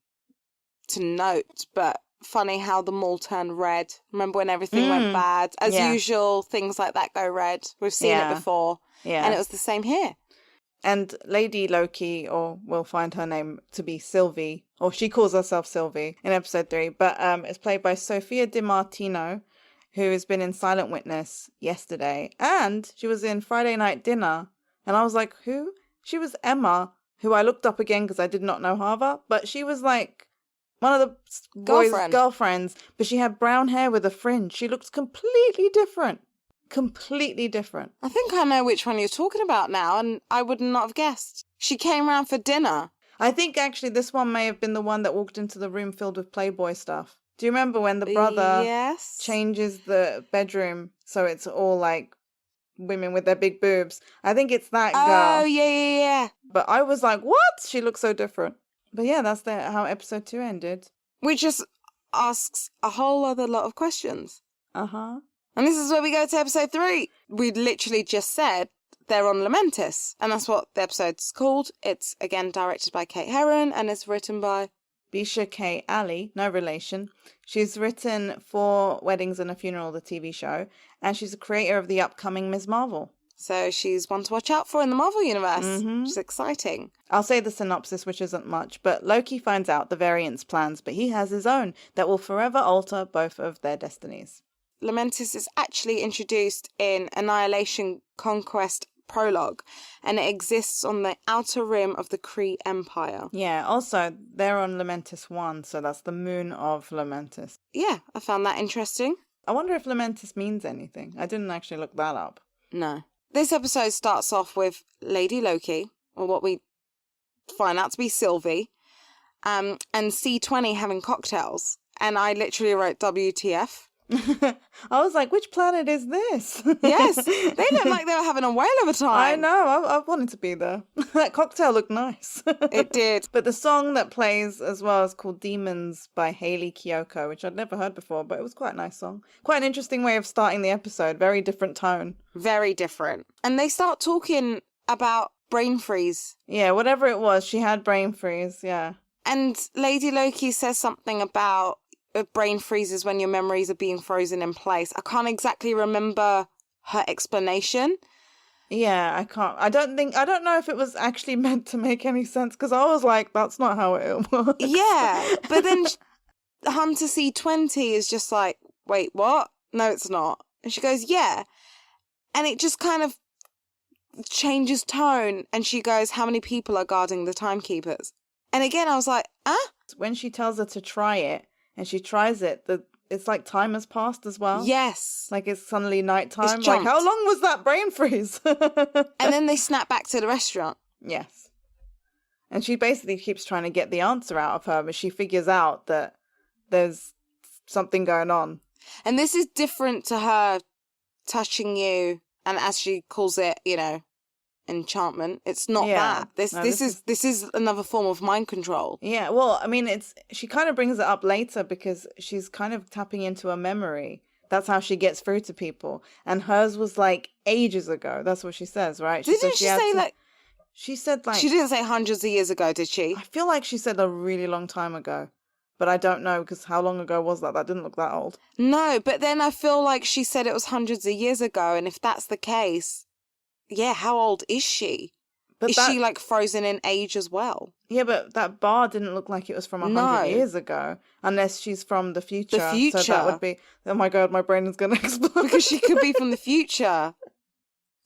to note, but funny how the mall turned red. Remember when everything went bad? As usual, things like that go red. We've seen it before. Yeah. And it was the same here. And Lady Loki, or we'll find her name to be Sylvie, or she calls herself Sylvie in episode 3, but it's played by Sophia Di Martino, who has been in Silent Witness yesterday, and she was in Friday Night Dinner, and I was like, who? She was Emma, who I looked up again because I did not know Havva, but she was like one of the boys' girlfriends, but she had brown hair with a fringe. She looked completely different. Completely different. I think I know which one you're talking about now, and I would not have guessed. She came round for dinner. I think actually this one may have been the one that walked into the room filled with Playboy stuff. Do you remember when the brother changes the bedroom so it's all like women with their big boobs? I think it's that girl. Oh, yeah. But I was like, what? She looks so different. But yeah, that's how episode 2 ended. Which just asks a whole other lot of questions. Uh-huh. And this is where we go to episode 3. We literally just said they're on Lamentis. And that's what the episode's called. It's, again, directed by Kate Herron and is written by Bisha K. Ali, no relation. She's written 4 Weddings and a Funeral, the TV show. And she's the creator of the upcoming Ms. Marvel. So she's one to watch out for in the Marvel Universe. Which is exciting. I'll say the synopsis, which isn't much. But Loki finds out the Variant's plans, but he has his own that will forever alter both of their destinies. Lamentis is actually introduced in Annihilation Conquest Prologue, and it exists on the outer rim of the Kree Empire. Yeah, also, they're on Lamentis 1, so that's the moon of Lamentis. Yeah, I found that interesting. I wonder if Lamentis means anything. I didn't actually look that up. No. this episode starts off with Lady Loki, or what we find out to be Sylvie, and C20 having cocktails. And I literally wrote WTF. I was like, which planet is this? Yes, they look like they were having a whale of a time. I know, I wanted to be there. That cocktail looked nice. It did. But the song that plays as well is called Demons by Hayley Kiyoko, which I'd never heard before, but it was quite a nice song. Quite an interesting way of starting the episode. Very different tone. Very different. And they start talking about brain freeze. Yeah, whatever it was, she had brain freeze, yeah. And Lady Loki says something about brain freezes when your memories are being frozen in place. I can't exactly remember her explanation. Yeah, I don't know if it was actually meant to make any sense, because I was like, that's not how it works. Yeah, but then Hunter C20 is just like, wait, what? No, it's not. And she goes, yeah. And it just kind of changes tone. And she goes, how many people are guarding the timekeepers? And again, I was like, When she tells her to try it, and she tries it, it's like time has passed as well. Yes. Like it's suddenly nighttime. It's like, jumped. how long was that brain freeze? And then they snap back to the restaurant. Yes. And she basically keeps trying to get the answer out of her, but she figures out that there's something going on. And this is different to her touching you, and as she calls it, enchantment. It's not that. This is another form of mind control. Yeah, well, I mean, she kind of brings it up later because she's kind of tapping into a memory. That's how she gets through to people. And hers was like ages ago. That's what she says, right? Didn't she say like... She said like... She didn't say hundreds of years ago, did she? I feel like she said a really long time ago. But I don't know, because how long ago was that? That didn't look that old. No, but then I feel like she said it was hundreds of years ago. And if that's the case... Yeah, how old is she? But is she like frozen in age as well? Yeah, but that bar didn't look like it was from 100 years ago. Unless she's from the future. The future. So that would be, oh my God, my brain is going to explode. Because she could be from the future.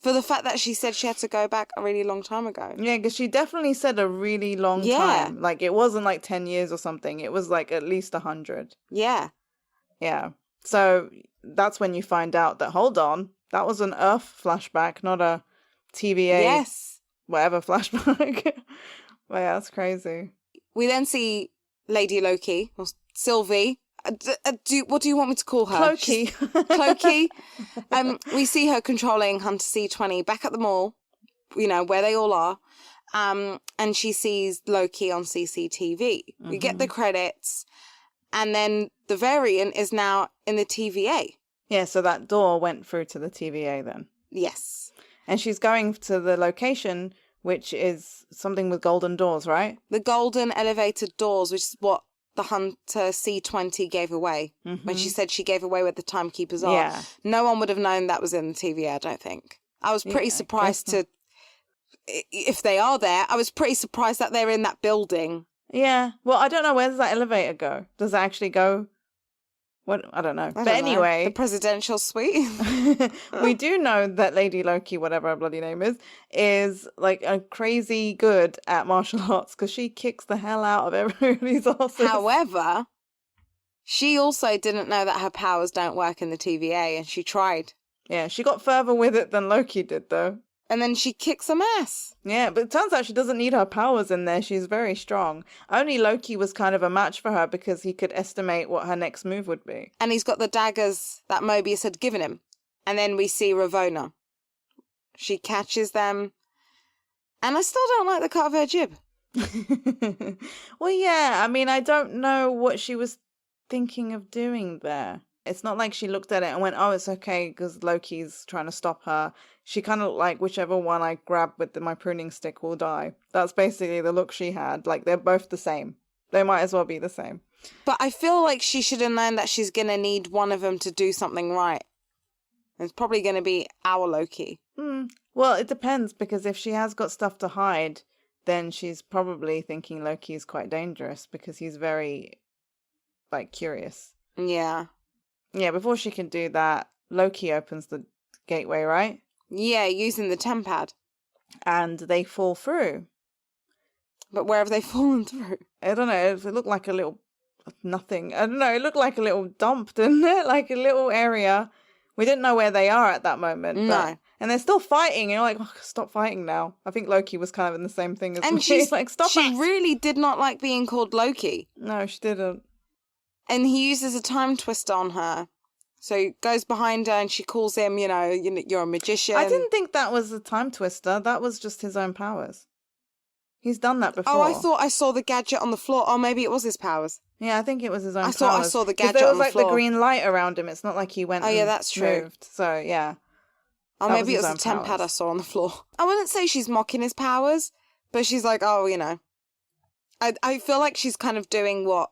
For the fact that she said she had to go back a really long time ago. Yeah, because she definitely said a really long time. Like, it wasn't like 10 years or something. It was like at least 100. Yeah. Yeah. So that's when you find out that, hold on, that was an Earth flashback, not a TVA. Yes. Whatever flashback. Well, yeah, that's crazy. We then see Lady Loki, or Sylvie. What do you want me to call her? Cloaky. Cloaky. We see her controlling Hunter C20 back at the mall, where they all are. And she sees Loki on CCTV. Mm-hmm. We get the credits. And then the variant is now in the TVA. Yeah, so that door went through to the TVA then. Yes. And she's going to the location, which is something with golden doors, right? The golden elevated doors, which is what the Hunter C20 gave away. Mm-hmm. When she said she gave away where the timekeepers are. Yeah. No one would have known that was in the TVA, I don't think. I was pretty surprised if they are there, I was pretty surprised that they're in that building. Yeah. Well, I don't know, where does that elevator go? Does it actually go... What? I don't know. But anyway... The presidential suite? We do know that Lady Loki, whatever her bloody name is like a crazy good at martial arts because she kicks the hell out of everybody's asses. However, she also didn't know that her powers don't work in the TVA, and she tried. Yeah, she got further with it than Loki did, though. And then she kicks some ass. Yeah, but it turns out she doesn't need her powers in there. She's very strong. Only Loki was kind of a match for her because he could estimate what her next move would be. And he's got the daggers that Mobius had given him. And then we see Ravonna. She catches them. And I still don't like the cut of her jib. Well, yeah, I mean, I don't know what she was thinking of doing there. It's not like she looked at it and went, oh, it's okay because Loki's trying to stop her. She kind of like, whichever one I grab with my pruning stick will die. That's basically the look she had. Like, they're both the same. They might as well be the same. But I feel like she should have known that she's going to need one of them to do something right. It's probably going to be our Loki. Well, it depends, because if she has got stuff to hide, then she's probably thinking Loki is quite dangerous because he's very, like, curious. Yeah. Yeah, before she can do that, Loki opens the gateway, right? Yeah, using the tempad. And they fall through. But where have they fallen through? I don't know. It looked like a little nothing. I don't know. It looked like a little dump, didn't it? Like a little area. We didn't know where they are at that moment. No. But And they're still fighting. And you're like, oh, stop fighting now. I think Loki was kind of in the same thing as me. And she's like, stop she it. really did not like being called Loki. No, she didn't. And he uses a time twister on her. So he goes behind her and she calls him, you're a magician. I didn't think that was a time twister. That was just his own powers. He's done that before. Oh, I thought I saw the gadget on the floor. Oh, maybe it was his powers. Yeah, I think it was his own powers. I thought I saw the gadget there on was the floor. like the green light around him. It's not like he went Oh, yeah, that's true. moved. So, yeah. Oh, maybe it was the tempad I saw on the floor. I wouldn't say she's mocking his powers, but she's like, I feel like she's kind of doing what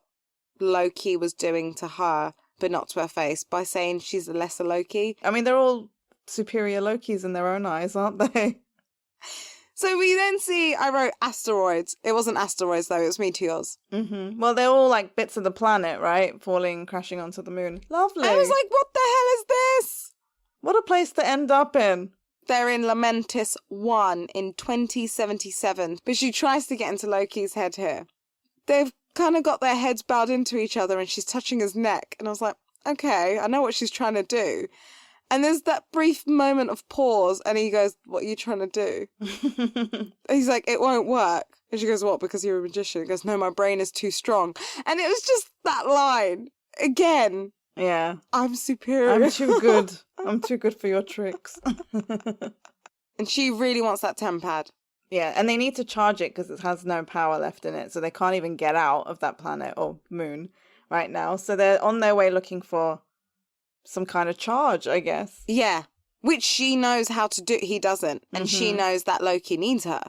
Loki was doing to her, but not to her face, by saying she's a lesser Loki. I mean, they're all superior Lokis in their own eyes, aren't they? So we then see, I wrote asteroids. It wasn't asteroids, though. It was meteors. Mm-hmm. Well, they're all like bits of the planet, right? Falling, crashing onto the moon. Lovely. I was like, what the hell is this? What a place to end up in. They're in Lamentis 1 in 2077, but she tries to get into Loki's head here. They've kind of got their heads bowed into each other and she's touching his neck. And I was like, okay, I know what she's trying to do. And there's that brief moment of pause and he goes, what are you trying to do? And he's like, it won't work. And she goes, what, because you're a magician? He goes, no, my brain is too strong. And it was just that line. Again. Yeah. I'm superior. I'm too good. I'm too good for your tricks. And she really wants that tempad. Yeah, and they need to charge it because it has no power left in it. So they can't even get out of that planet or moon right now. So they're on their way looking for some kind of charge, I guess. Yeah, which she knows how to do. He doesn't. And she knows that Loki needs her.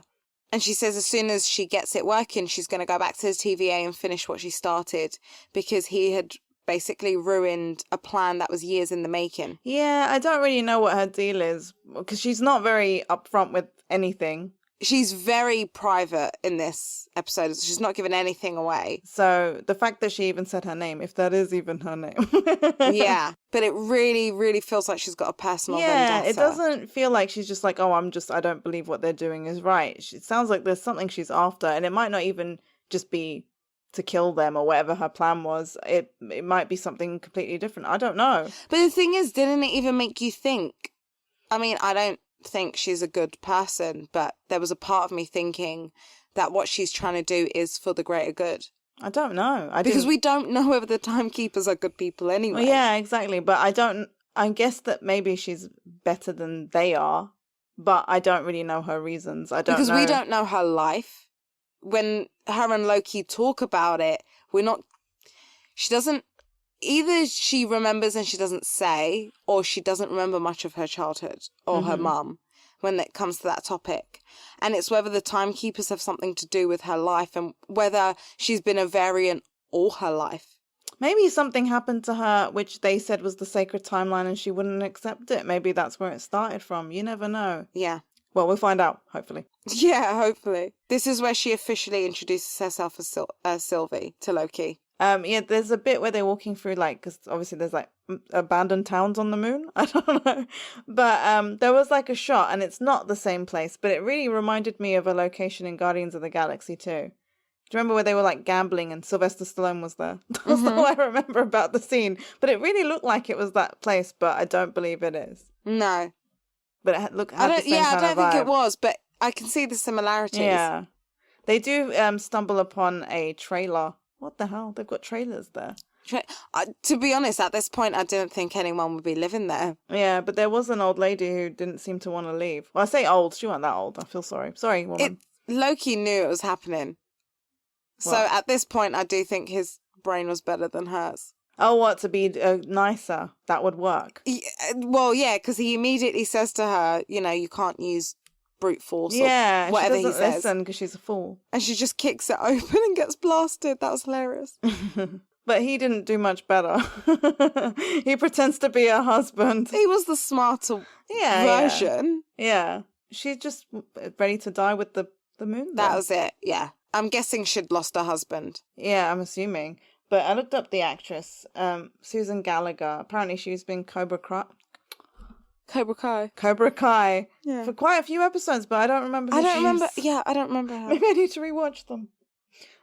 And she says as soon as she gets it working, she's going to go back to the TVA and finish what she started because he had basically ruined a plan that was years in the making. Yeah, I don't really know what her deal is because she's not very upfront with anything. She's very private in this episode. She's not giving anything away. So the fact that she even said her name, if that is even her name. Yeah, but it really, really feels like she's got a personal vendetta. Yeah, it doesn't feel like she's just like, I don't believe what they're doing is right. It sounds like there's something she's after, and it might not even just be to kill them or whatever her plan was. It might be something completely different. I don't know. But the thing is, didn't it even make you think? I mean, I don't think she's a good person, but there was a part of me thinking that what she's trying to do is for the greater good. I don't know. Because we don't know whether the timekeepers are good people anyway. Well, yeah, exactly. But I guess that maybe she's better than they are, but I don't really know her reasons. Because we don't know her life. When her and Loki talk about it, either she remembers and she doesn't say, or she doesn't remember much of her childhood or her mum when it comes to that topic. And it's whether the timekeepers have something to do with her life and whether she's been a variant all her life. Maybe something happened to her which they said was the sacred timeline and she wouldn't accept it. Maybe that's where it started from. You never know. Yeah. Well, we'll find out, hopefully. Yeah, hopefully. This is where she officially introduces herself as Sylvie to Loki. Yeah, there's a bit where they're walking through, like, because obviously there's, like, abandoned towns on the moon. I don't know. But there was, like, a shot, and it's not the same place, but it really reminded me of a location in Guardians of the Galaxy, too. Do you remember where they were, like, gambling and Sylvester Stallone was there? That's all I remember about the scene. But it really looked like it was that place, but I don't believe it is. No. But it had the same kind of vibe. I don't think it was, but I can see the similarities. Yeah. They do stumble upon a trailer. What the hell? They've got trailers there. To be honest, at this point, I didn't think anyone would be living there. Yeah, but there was an old lady who didn't seem to want to leave. Well, I say old. She wasn't that old. I feel sorry. Sorry, woman. Loki knew it was happening. So at this point, I do think his brain was better than hers. Oh, what? To be nicer? That would work. Well, yeah, because he immediately says to her, you can't use brute force or whatever he says. She doesn't listen because she's a fool. And she just kicks it open and gets blasted. That was hilarious. But he didn't do much better. He pretends to be her husband. He was the smarter version. Yeah. She's just ready to die with the moon. That was it, yeah. I'm guessing she'd lost her husband. Yeah, I'm assuming. But I looked up the actress, Susan Gallagher. Apparently she's been Cobra Kai. Yeah. For quite a few episodes, but I don't remember who I don't remember her. Maybe I need to rewatch them.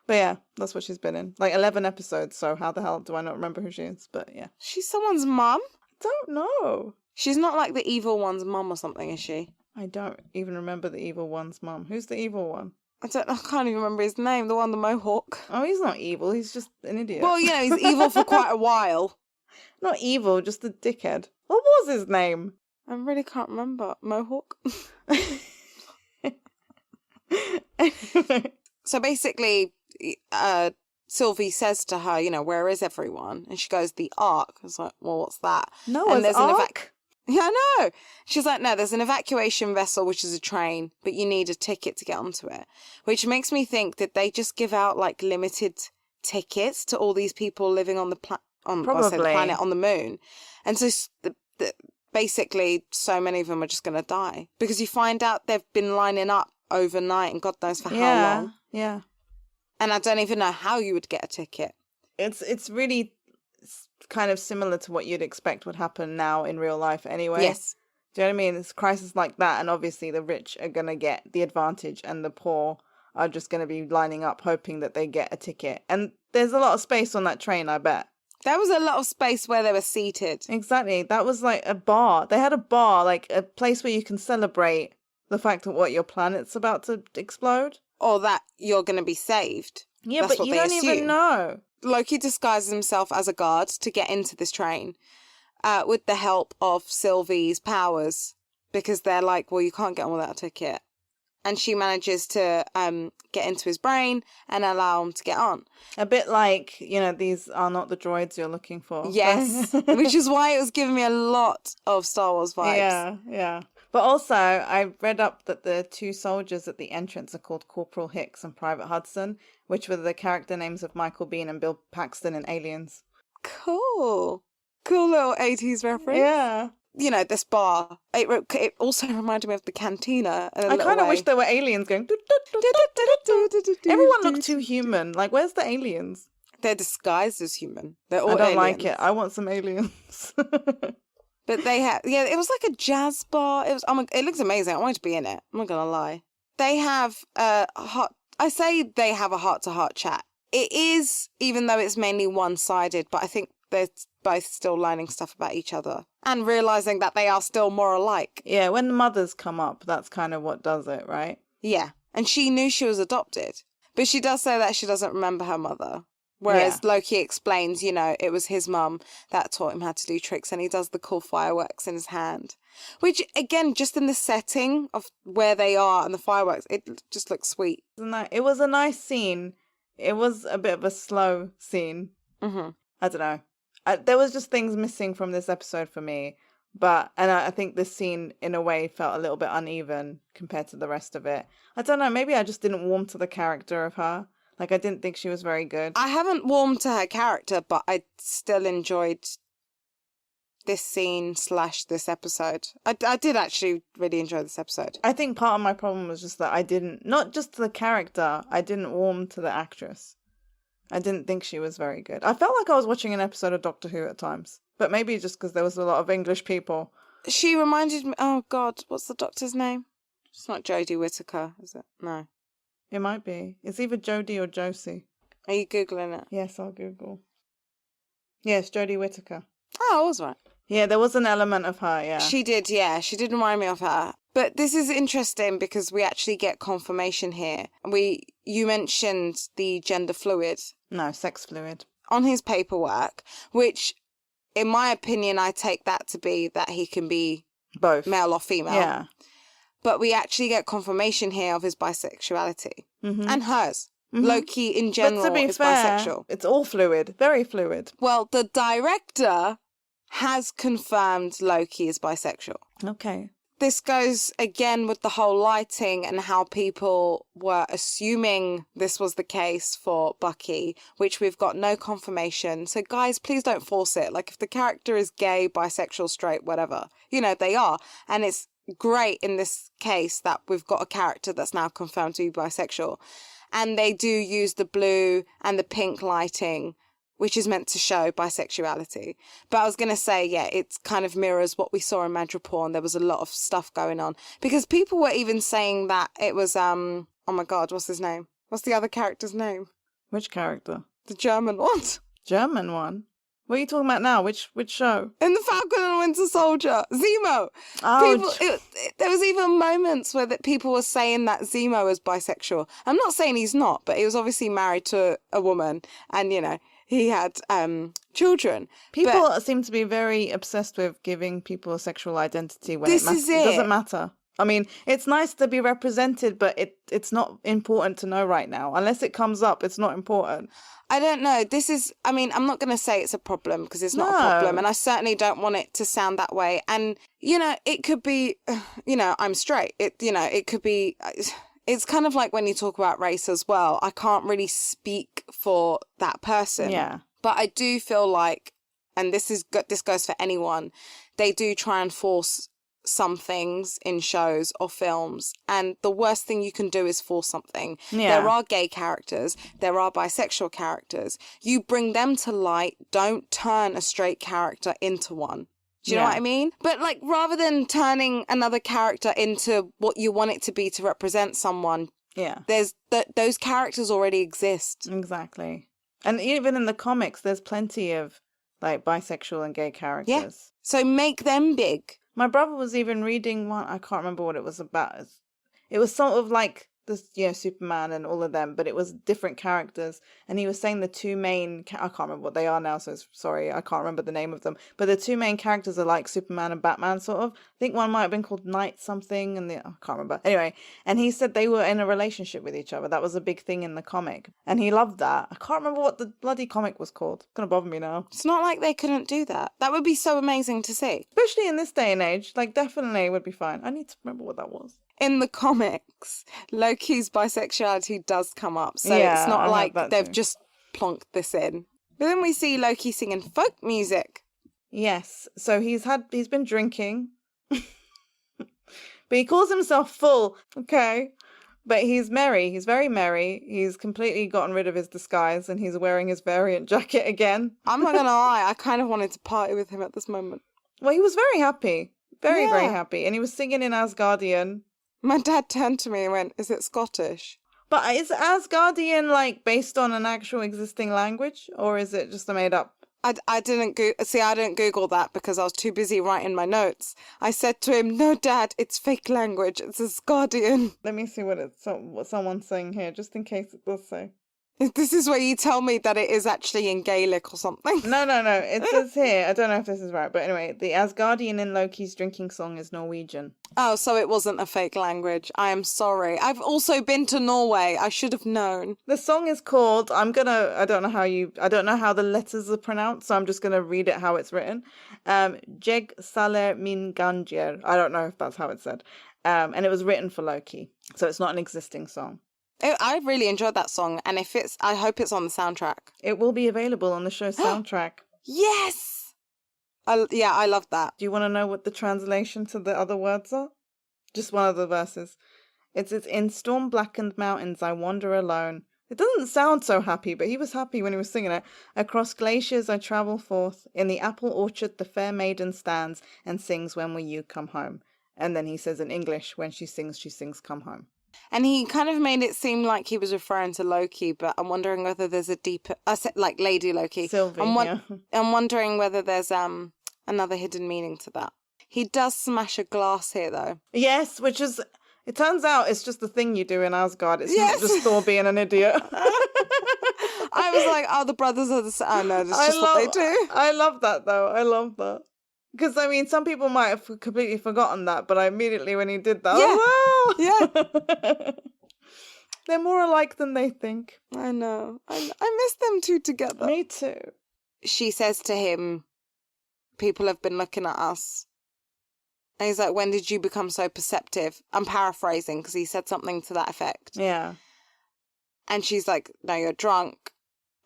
But yeah, that's what she's been in. Like 11 episodes, so how the hell do I not remember who she is? But yeah. She's someone's mum? Don't know. She's not like the evil one's mum or something, is she? I don't even remember the evil one's mum. Who's the evil one? I can't even remember his name. The one, the mohawk. Oh, he's not evil. He's just an idiot. Well, he's evil for quite a while. Not evil, just a dickhead. What was his name? I really can't remember. Mohawk? So basically, Sylvie says to her, where is everyone? And she goes, the Ark. I was like, well, what's that? Noah's Ark? Yeah, I know. She's like, no, there's an evacuation vessel, which is a train, but you need a ticket to get onto it. Which makes me think that they just give out like limited tickets to all these people living on the planet, on the moon. And so basically, so many of them are just going to die. Because you find out they've been lining up overnight and God knows for how long. Yeah. And I don't even know how you would get a ticket. It's really kind of similar to what you'd expect would happen now in real life anyway. Yes. Do you know what I mean? It's a crisis like that, and obviously the rich are going to get the advantage and the poor are just going to be lining up hoping that they get a ticket. And there's a lot of space on that train, I bet. There was a lot of space where they were seated. Exactly. That was like a bar. They had a bar, like a place where you can celebrate the fact that your planet's about to explode. Or that you're going to be saved. Yeah, That's but you don't even know. Loki disguises himself as a guard to get into this train with the help of Sylvie's powers, because they're like, well, you can't get on without a ticket. And she manages to get into his brain and allow him to get on. A bit like, these are not the droids you're looking for. Yes, which is why it was giving me a lot of Star Wars vibes. Yeah. But also, I read up that the two soldiers at the entrance are called Corporal Hicks and Private Hudson, which were the character names of Michael Biehn and Bill Paxton in Aliens. Cool little 80s reference. Yeah. This bar, it also reminded me of the cantina. I kind of wish there were aliens going. Everyone looked too human. Like, where's the aliens? They're disguised as human. They're all I don't aliens. like it. I want some aliens. But they have, it was like a jazz bar. It looks amazing. I wanted to be in it. I'm not going to lie. They have they have a heart-to-heart chat. It is, even though it's mainly one-sided, but I think they're both still learning stuff about each other and realising that they are still more alike. Yeah, when the mothers come up, that's kind of what does it, right? Yeah, and she knew she was adopted, but she does say that she doesn't remember her mother. Whereas Loki explains, it was his mum that taught him how to do tricks, and he does the cool fireworks in his hand. Which, again, just in the setting of where they are and the fireworks, it just looks sweet. It was a nice scene. It was a bit of a slow scene. Mm-hmm. I don't know. There was just things missing from this episode for me. And I think this scene, in a way, felt a little bit uneven compared to the rest of it. I don't know. Maybe I just didn't warm to the character of her. Like, I didn't think she was very good. I haven't warmed to her character, but I still enjoyed this scene / this episode. I did actually really enjoy this episode. I think part of my problem was just that I didn't, not just to the character, I didn't warm to the actress. I didn't think she was very good. I felt like I was watching an episode of Doctor Who at times. But maybe just because there was a lot of English people. She reminded me, oh God, what's the doctor's name? It's not Jodie Whittaker, is it? No. It might be. It's either Jodie or Josie. Are you Googling it? Yes, I'll Google. Yes, Jodie Whittaker. Oh, I was right. Yeah, there was an element of her, yeah. She did, yeah. She did remind me of her. But this is interesting because we actually get confirmation here. You mentioned the gender fluid. No, sex fluid. On his paperwork, which, in my opinion, I take that to be that he can be both male or female. Yeah. But we actually get confirmation here of his bisexuality. Mm-hmm. And hers. Mm-hmm. Loki, in general, but to be is fair, bisexual. It's all fluid. Very fluid. Well, the director has confirmed Loki is bisexual. Okay. This goes again with the whole lighting and how people were assuming this was the case for Bucky, which we've got no confirmation. So guys, please don't force it. Like if the character is gay, bisexual, straight, whatever, they are. And it's great in this case that we've got a character that's now confirmed to be bisexual. And they do use the blue and the pink lighting, which is meant to show bisexuality. But I was going to say, yeah, it kind of mirrors what we saw in Madripoor, and there was a lot of stuff going on. Because people were even saying that it was, oh my God, what's his name? What's the other character's name? Which character? The German one. German one? What are you talking about now? Which show? In the Falcon and Winter Soldier, Zemo. Oh, There was even moments where people were saying that Zemo was bisexual. I'm not saying he's not, but he was obviously married to a woman, and he had children. people seem to be very obsessed with giving people a sexual identity when This is it it. doesn't matter. I mean, it's nice to be represented, but it's not important to know right now. Unless it comes up, it's not important. I don't know. I'm not going to say it's a problem because it's not a problem. And I certainly don't want it to sound that way. And, it could be, I'm straight. It could be, it's kind of like when you talk about race as well. I can't really speak for that person. Yeah. But I do feel like, and this goes for anyone, they do try and force some things in shows or films, and the worst thing you can do is force something. There are gay characters, there are bisexual characters. You bring them to light. Don't turn a straight character into one. Do you know what I mean? But rather than turning another character into what you want it to be to represent someone, there's those characters already exist. Exactly. And even in the comics, there's plenty of bisexual and gay characters. Yeah. So make them big. My brother was even reading one, I can't remember what it was about. It was sort of like this, Superman and all of them, but it was different characters. And he was saying the two main, I can't remember what they are now, so sorry, I can't remember the name of them. But the two main characters are like Superman and Batman, sort of. I think one might have been called Knight something, and I can't remember. Anyway, and he said they were in a relationship with each other. That was a big thing in the comic. And he loved that. I can't remember what the bloody comic was called. It's going to bother me now. It's not like they couldn't do that. That would be so amazing to see. Especially in this day and age, definitely would be fine. I need to remember what that was. In the comics, Loki's bisexuality does come up, so it's not like they've just plonked this in. But then we see Loki singing folk music. Yes, so he's been drinking, but he calls himself full, okay? But he's merry, he's very merry, he's completely gotten rid of his disguise, and he's wearing his variant jacket again. I'm not gonna lie, I kind of wanted to party with him at this moment. Well, he was very happy, very happy, and he was singing in Asgardian. My dad turned to me and went, "Is it Scottish?" But is Asgardian based on an actual existing language, or is it just a made up? I didn't Google that because I was too busy writing my notes. I said to him, "No, Dad, it's fake language. It's Asgardian." Let me see what someone's saying here, just in case it does say. This is where you tell me that it is actually in Gaelic or something. No. It says here, I don't know if this is right, but anyway, the Asgardian in Loki's drinking song is Norwegian. Oh, so it wasn't a fake language. I am sorry. I've also been to Norway. I should have known. The song is called, I don't know how the letters are pronounced, so I'm just going to read it how it's written. Jeg saler min ganjer. I don't know if that's how it's said. And it was written for Loki, so it's not an existing song. I really enjoyed that song, and I hope it's on the soundtrack. It will be available on the show's soundtrack. Yes! I love that. Do you want to know what the translation to the other words are? Just one of the verses. It's in storm-blackened mountains I wander alone. It doesn't sound so happy, but he was happy when he was singing it. Across glaciers I travel forth. In the apple orchard the fair maiden stands and sings When Will You Come Home? And then he says in English, when she sings Come Home. And he kind of made it seem like he was referring to Loki, but I'm wondering whether there's a deeper, like Lady Loki. Sylvie, I'm wondering whether there's another hidden meaning to that. He does smash a glass here, though. Yes, which is, it turns out it's just the thing you do in Asgard. It's not just Thor being an idiot. I was like, the brothers are the same. Oh, no, that's just what they do. I love that, though. I love that. Because, I mean, some people might have completely forgotten that, but I immediately, when he did that, yeah. They're more alike than they think. I know. I miss them two together. Me too. She says to him, people have been looking at us. And he's like, when did you become so perceptive? I'm paraphrasing because he said something to that effect. Yeah. And she's like, no, you're drunk.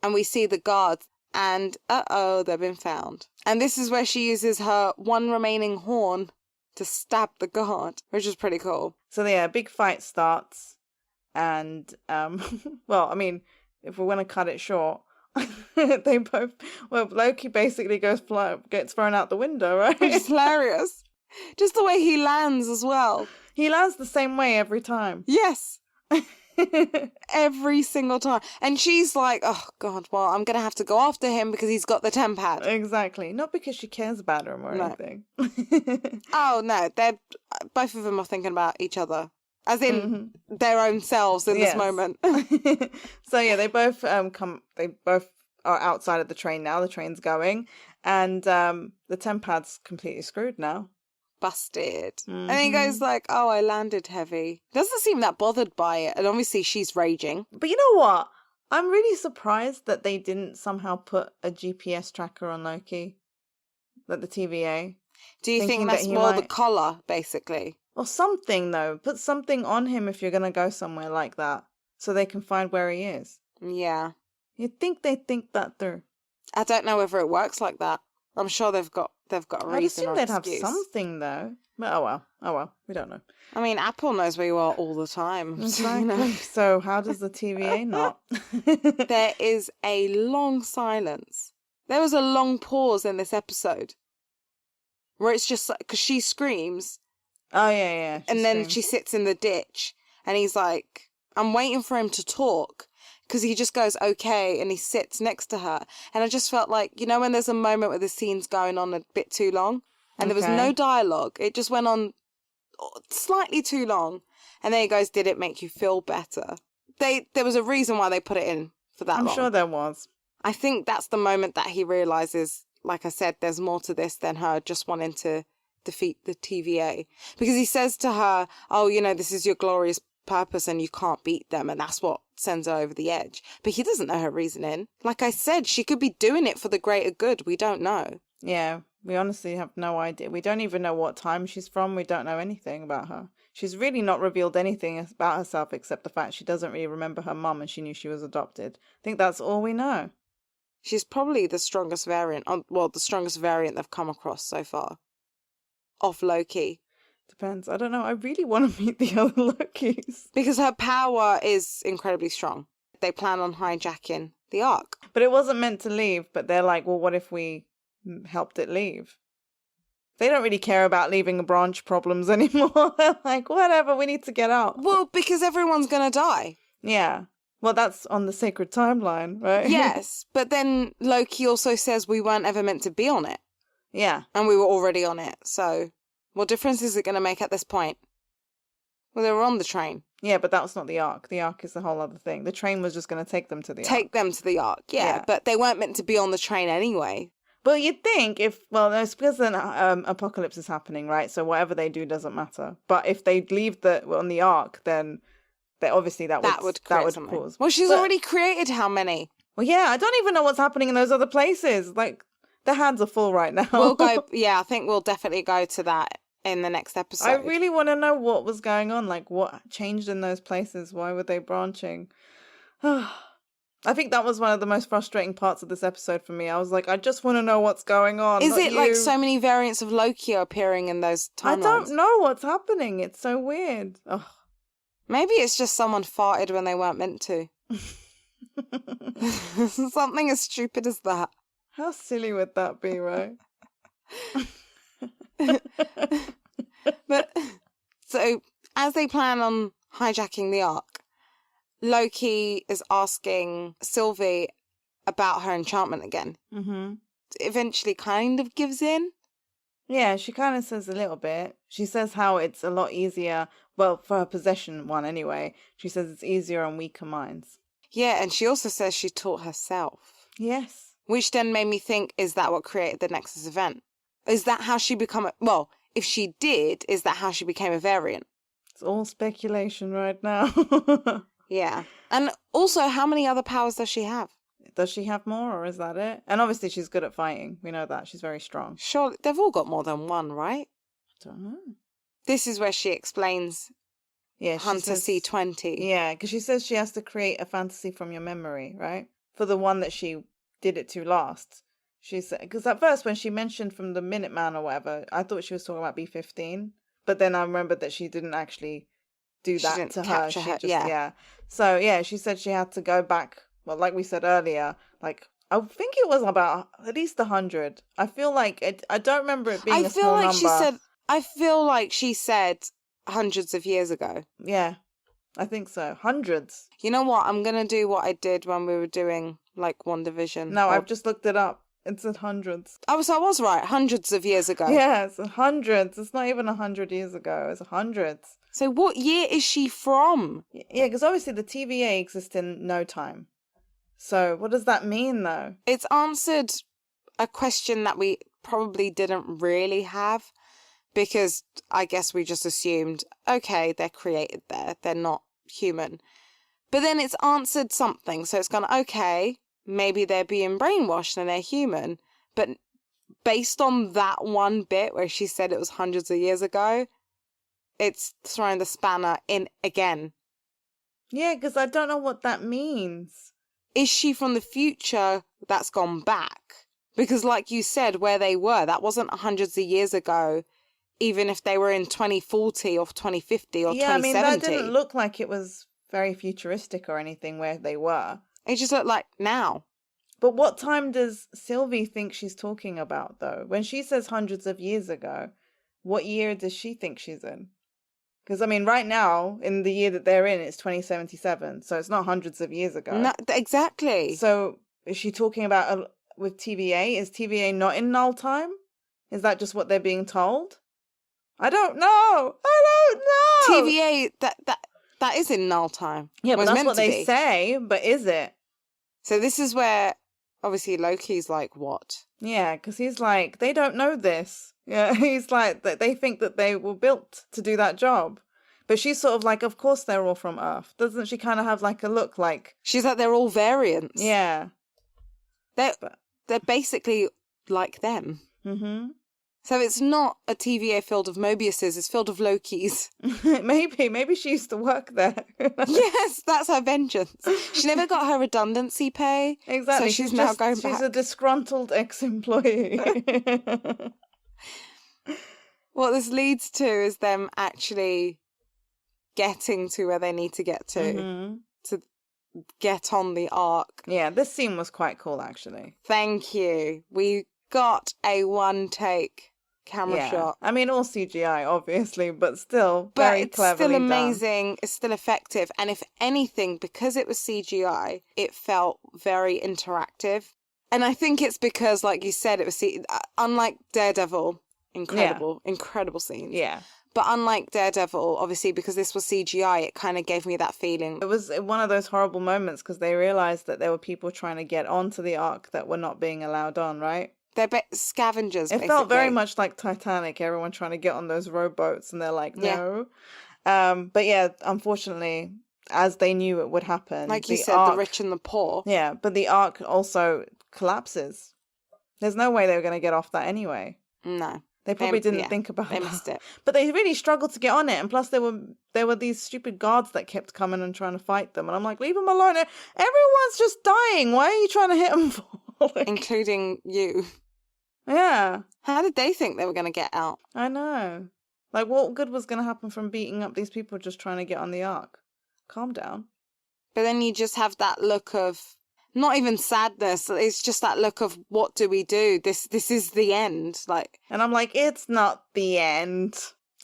And we see the guards. And, they've been found. And this is where she uses her one remaining horn to stab the guard, which is pretty cool. So, yeah, a big fight starts. And, well, I mean, if we want to cut it short, Loki basically gets thrown out the window, right? Which is hilarious. Just the way he lands as well. He lands the same way every time. Yes. Every single time. And she's like, oh, God, well, I'm going to have to go after him because he's got the tempad. Exactly. Not because she cares about him or anything. Oh, no. Both of them are thinking about each other. As in their own selves in this moment. So, yeah, they both are outside of the train now. The train's going. And the tempad's completely screwed now. Busted. And he goes like, oh, I landed heavy. Doesn't seem that bothered by it. And obviously she's raging. But you know what? I'm really surprised that they didn't somehow put a GPS tracker on Loki. Like the TVA. Do you think that's more the collar, basically? Or something, though. Put something on him if you're going to go somewhere like that. So they can find where he is. Yeah. You'd think they'd think that through. I don't know whether it works like that. I'm sure they've got a reason. I'd assume they'd excuse. have something, though. But oh well, we don't know. I mean, Apple knows where you are all the time. Exactly. So how does the TVA not? There is a long silence. There was a long pause in this episode where it's just like, because she screams. Oh, yeah. And then she sits in the ditch and he's like, I'm waiting for him to talk. Because he just goes, okay, and he sits next to her. And I just felt like, you know, when there's a moment where the scene's going on a bit too long and there was no dialogue, it just went on slightly too long. And then he goes, did it make you feel better? There was a reason why they put it in for that long. I'm sure there was. I think that's the moment that he realizes, like I said, there's more to this than her just wanting to defeat the TVA. Because he says to her, oh, you know, this is your glorious purpose and you can't beat them, and that's what sends her over the edge. But he doesn't know her reasoning. Like I said, she could be doing it for the greater good. We don't know. Yeah, we honestly have no idea. We don't even know what time she's from. We don't know anything about her. She's really not revealed anything about herself except the fact she doesn't really remember her mum and she knew she was adopted. I think that's all we know. She's probably the strongest variant, the strongest variant they've come across so far. Of Loki. Depends. I don't know. I really want to meet the other Lokis. Because her power is incredibly strong. They plan on hijacking the Ark. But it wasn't meant to leave. But they're like, well, what if we helped it leave? They don't really care about leaving branch problems anymore. They're like, whatever, we need to get out. Well, because everyone's going to die. Yeah. Well, that's on the sacred timeline, right? Yes. But then Loki also says we weren't ever meant to be on it. Yeah. And we were already on it. So what difference is it going to make at this point? Well, they were on the train. Yeah, but that's not the Ark. The Ark is a whole other thing. The train was just going to take them to the Ark. Take them to the Ark, yeah. But they weren't meant to be on the train anyway. But you'd think it's because an apocalypse is happening, right? So whatever they do doesn't matter. But if they leave on the Ark, then obviously that would cause. Well, she's already created how many? Well, yeah, I don't even know what's happening in those other places. Like, their hands are full right now. We'll go. Yeah, I think we'll definitely go to that in the next episode. I really want to know what was going on. Like, what changed in those places? Why were they branching? I think that was one of the most frustrating parts of this episode for me. I was like, I just want to know what's going on. Is it like so many variants of Loki are appearing in those timelines? I don't know what's happening. It's so weird. Ugh. Maybe it's just someone farted when they weren't meant to. Something as stupid as that. How silly would that be, right? But so as they plan on hijacking the Ark, Loki is asking Sylvie about her enchantment again. Mm-hmm. Eventually kind of gives in. Yeah, she kind of says a little bit. She says how it's a lot easier, well, for her possession one anyway. She says it's easier on weaker minds. Yeah, and she also says she taught herself. Yes. Which then made me think, is that what created the Nexus event? Is that how she became well, if she did, is that how she became a variant? It's all speculation right now. Yeah. And also, how many other powers does she have? Does she have more, or is that it? And obviously she's good at fighting. We know that. She's very strong. Sure, they've all got more than one, right? I don't know. This is where she explains Hunter C20. Yeah, because she says she has to create a fantasy from your memory, right? For the one that she did it to last. She said, because at first when she mentioned from the Minuteman or whatever, I thought she was talking about B-15. But then I remembered that she didn't actually do that to her. She just, yeah. So, yeah, she said she had to go back. Well, like we said earlier, like, I think it was about at least 100. I feel like I don't remember it being a small number. I feel like she said hundreds of years ago. Yeah. I think so. Hundreds. You know what? I'm going to do what I did when we were doing, like, WandaVision. No, I've just looked it up. It's at hundreds. Oh, so I was right. Hundreds of years ago. Yeah, it's hundreds. It's not even 100 years ago. It's hundreds. So what year is she from? Yeah, because obviously the TVA exists in no time. So what does that mean, though? It's answered a question that we probably didn't really have, because I guess we just assumed, okay, they're created there. They're not human. But then it's answered something. So it's gone, okay, maybe they're being brainwashed and they're human. But based on that one bit where she said it was hundreds of years ago, it's throwing the spanner in again. Yeah, because I don't know what that means. Is she from the future that's gone back? Because like you said, where they were, that wasn't hundreds of years ago, even if they were in 2040 or 2050 or 2070. Yeah, I mean, that didn't look like it was very futuristic or anything where they were. It just looked like now. But what time does Sylvie think she's talking about, though? When she says hundreds of years ago, what year does she think she's in? Because, I mean, right now, in the year that they're in, it's 2077. So it's not hundreds of years ago. No, exactly. So is she talking about with TVA? Is TVA not in null time? Is that just what they're being told? I don't know. TVA, that is in null time. Yeah, but Was that's meant what to they be. say. But is it? So this is where, obviously, Loki's like, what? Yeah, because he's like, they don't know this. Yeah, he's like, they think that they were built to do that job. But she's sort of like, of course they're all from Earth. Doesn't she kind of have like a look like... She's like, they're all variants. Yeah. They're basically like them. Mm-hmm. So it's not a TVA filled of Mobiuses, it's filled of Lokis. Maybe she used to work there. Yes, that's her vengeance. She never got her redundancy pay. Exactly. So she's now going back. She's a disgruntled ex-employee. What this leads to is them actually getting to where they need to get to get on the arc. Yeah, this scene was quite cool, actually. Thank you. We got a one-take camera shot. I mean, all CGI, obviously, but still very cleverly It's still done. amazing. It's still effective. And if anything, because it was CGI, it felt very interactive. And I think it's because, like you said, it was unlike Daredevil, incredible scenes. Yeah. But unlike Daredevil, obviously, because this was CGI, it kind of gave me that feeling. It was one of those horrible moments because they realized that there were people trying to get onto the Ark that were not being allowed on, right? They're scavengers, It felt very much like Titanic, everyone trying to get on those rowboats, and they're like, no. But yeah, unfortunately, as they knew it would happen. Like you said, the rich and the poor. Yeah, but the Ark also collapses. There's no way they were going to get off that anyway. No. They probably didn't think about They that. missed it. But they really struggled to get on it. And plus there were these stupid guards that kept coming and trying to fight them. And I'm like, leave them alone. Everyone's just dying. Why are you trying to hit them for? Including you. Yeah. How did they think they were going to get out? I know. Like, what good was going to happen from beating up these people just trying to get on the Ark? Calm down. But then you just have that look of, not even sadness, it's just that look of, what do we do? This is the end. And I'm like, it's not the end.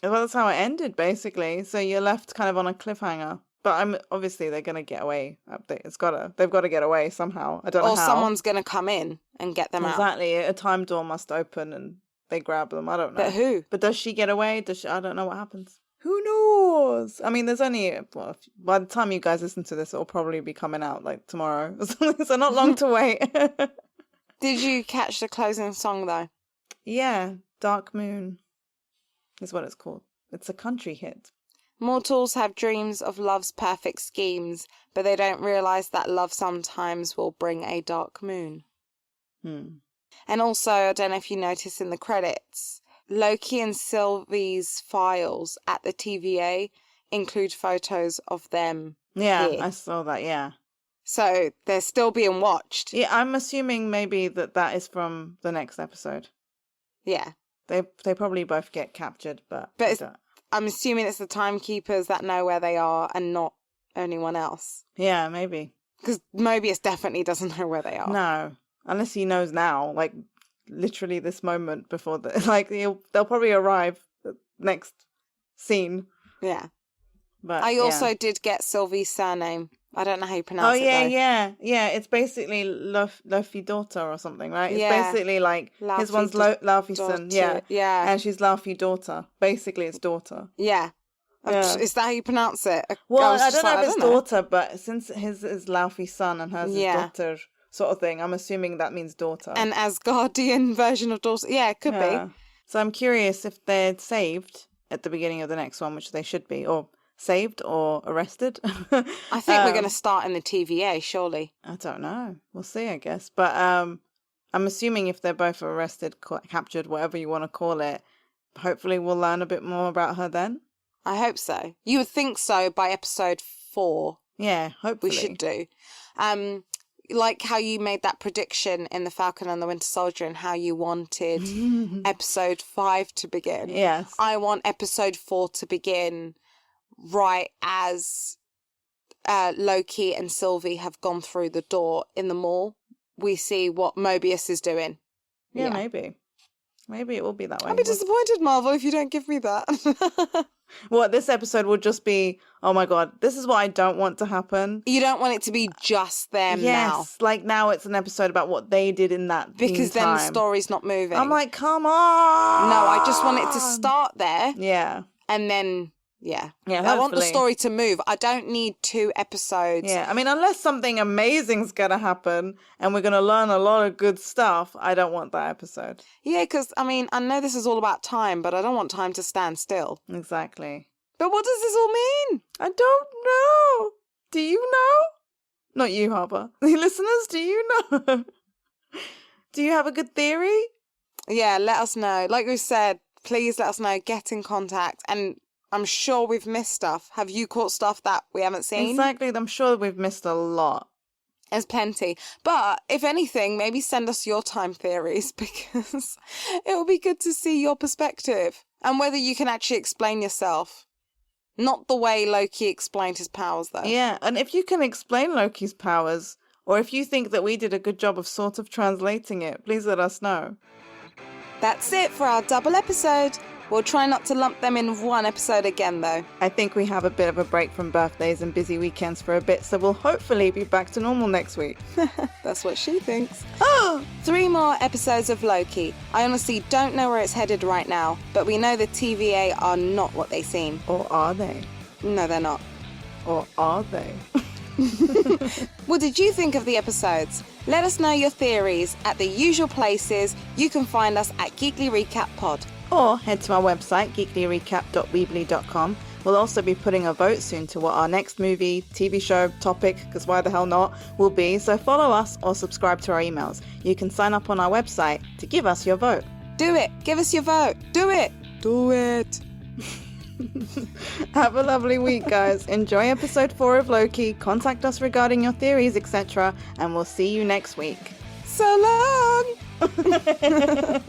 Well, that's how it ended, basically. So you're left kind of on a cliffhanger. But obviously they're gonna get away. They've got to get away somehow. I don't know how. Or someone's gonna come in and get them out. Exactly. A time door must open and they grab them. I don't know. But who? But does she get away? I don't know what happens. Who knows? I mean, there's only, by the time you guys listen to this, it'll probably be coming out like tomorrow. So not long to wait. Did you catch the closing song though? Yeah, Dark Moon is what it's called. It's a country hit. Mortals have dreams of love's perfect schemes, but they don't realise that love sometimes will bring a dark moon. And also, I don't know if you noticed in the credits, Loki and Sylvie's files at the TVA include photos of them. Yeah, here. I saw that, yeah. So they're still being watched. Yeah, I'm assuming maybe that is from the next episode. Yeah. They probably both get captured, but I'm assuming it's the timekeepers that know where they are and not anyone else. Yeah, maybe. Because Mobius definitely doesn't know where they are. No, unless he knows now, like literally this moment before they'll probably arrive the next scene. Yeah. But I yeah. also did get Sylvie's surname. I don't know how you pronounce it, though. Yeah. It's basically Luffy daughter or something, right? It's Yeah. basically like his one's Laufey's son, daughter. Yeah. and she's Laufey daughter. Basically, it's daughter. Yeah. Yeah. Is that how you pronounce it? Well, I don't know if it's daughter, but since his is Laufey's son and hers is daughter, sort of thing, I'm assuming that means daughter. An Asgardian version of daughter. Yeah, it could be. So I'm curious if they're saved at the beginning of the next one, which they should be, or saved or arrested. I think we're going to start in the TVA, surely. I don't know. We'll see, I guess. But I'm assuming if they're both arrested, captured, whatever you want to call it, hopefully we'll learn a bit more about her then. I hope so. You would think so by episode 4. Yeah, hopefully. We should do. Like how you made that prediction in The Falcon and the Winter Soldier and how you wanted episode 5 to begin. Yes. I want episode 4 to begin right as Loki and Sylvie have gone through the door in the mall. We see what Mobius is doing. Yeah. Maybe. Maybe it will be that way. I'll be disappointed, Marvel, if you don't give me that. Well, this episode will just be, oh my God, this is what I don't want to happen. You don't want it to be just them now. Yes, like now it's an episode about what they did in that because then the story's not moving. I'm like, come on. No, I just want it to start there. Yeah. And then, yeah. I want the story to move. I don't need 2 episodes. Yeah, I mean, unless something amazing's going to happen and we're going to learn a lot of good stuff, I don't want that episode. Yeah, because, I mean, I know this is all about time, but I don't want time to stand still. Exactly. But what does this all mean? I don't know. Do you know? Not you, Harper. The listeners, do you know? Do you have a good theory? Yeah, let us know. Like we said, please let us know. Get in contact. And I'm sure we've missed stuff. Have you caught stuff that we haven't seen? Exactly. I'm sure we've missed a lot. There's plenty. But if anything, maybe send us your time theories because it will be good to see your perspective and whether you can actually explain yourself. Not the way Loki explained his powers, though. Yeah, and if you can explain Loki's powers, or if you think that we did a good job of sort of translating it, please let us know. That's it for our double episode. We'll try not to lump them in one episode again, though. I think we have a bit of a break from birthdays and busy weekends for a bit, so we'll hopefully be back to normal next week. That's what she thinks. 3 more episodes of Loki. I honestly don't know where it's headed right now, but we know the TVA are not what they seem. Or are they? No, they're not. Or are they? What did you think of the episodes? Let us know your theories at the usual places. You can find us at Geekly Recap Pod. Or head to our website, geeklyrecap.weebly.com. We'll also be putting a vote soon to what our next movie, TV show, topic, because why the hell not, will be. So follow us or subscribe to our emails. You can sign up on our website to give us your vote. Do it. Give us your vote. Do it. Do it. Have a lovely week, guys. Enjoy episode 4 of Loki. Contact us regarding your theories, etc. And we'll see you next week. So long.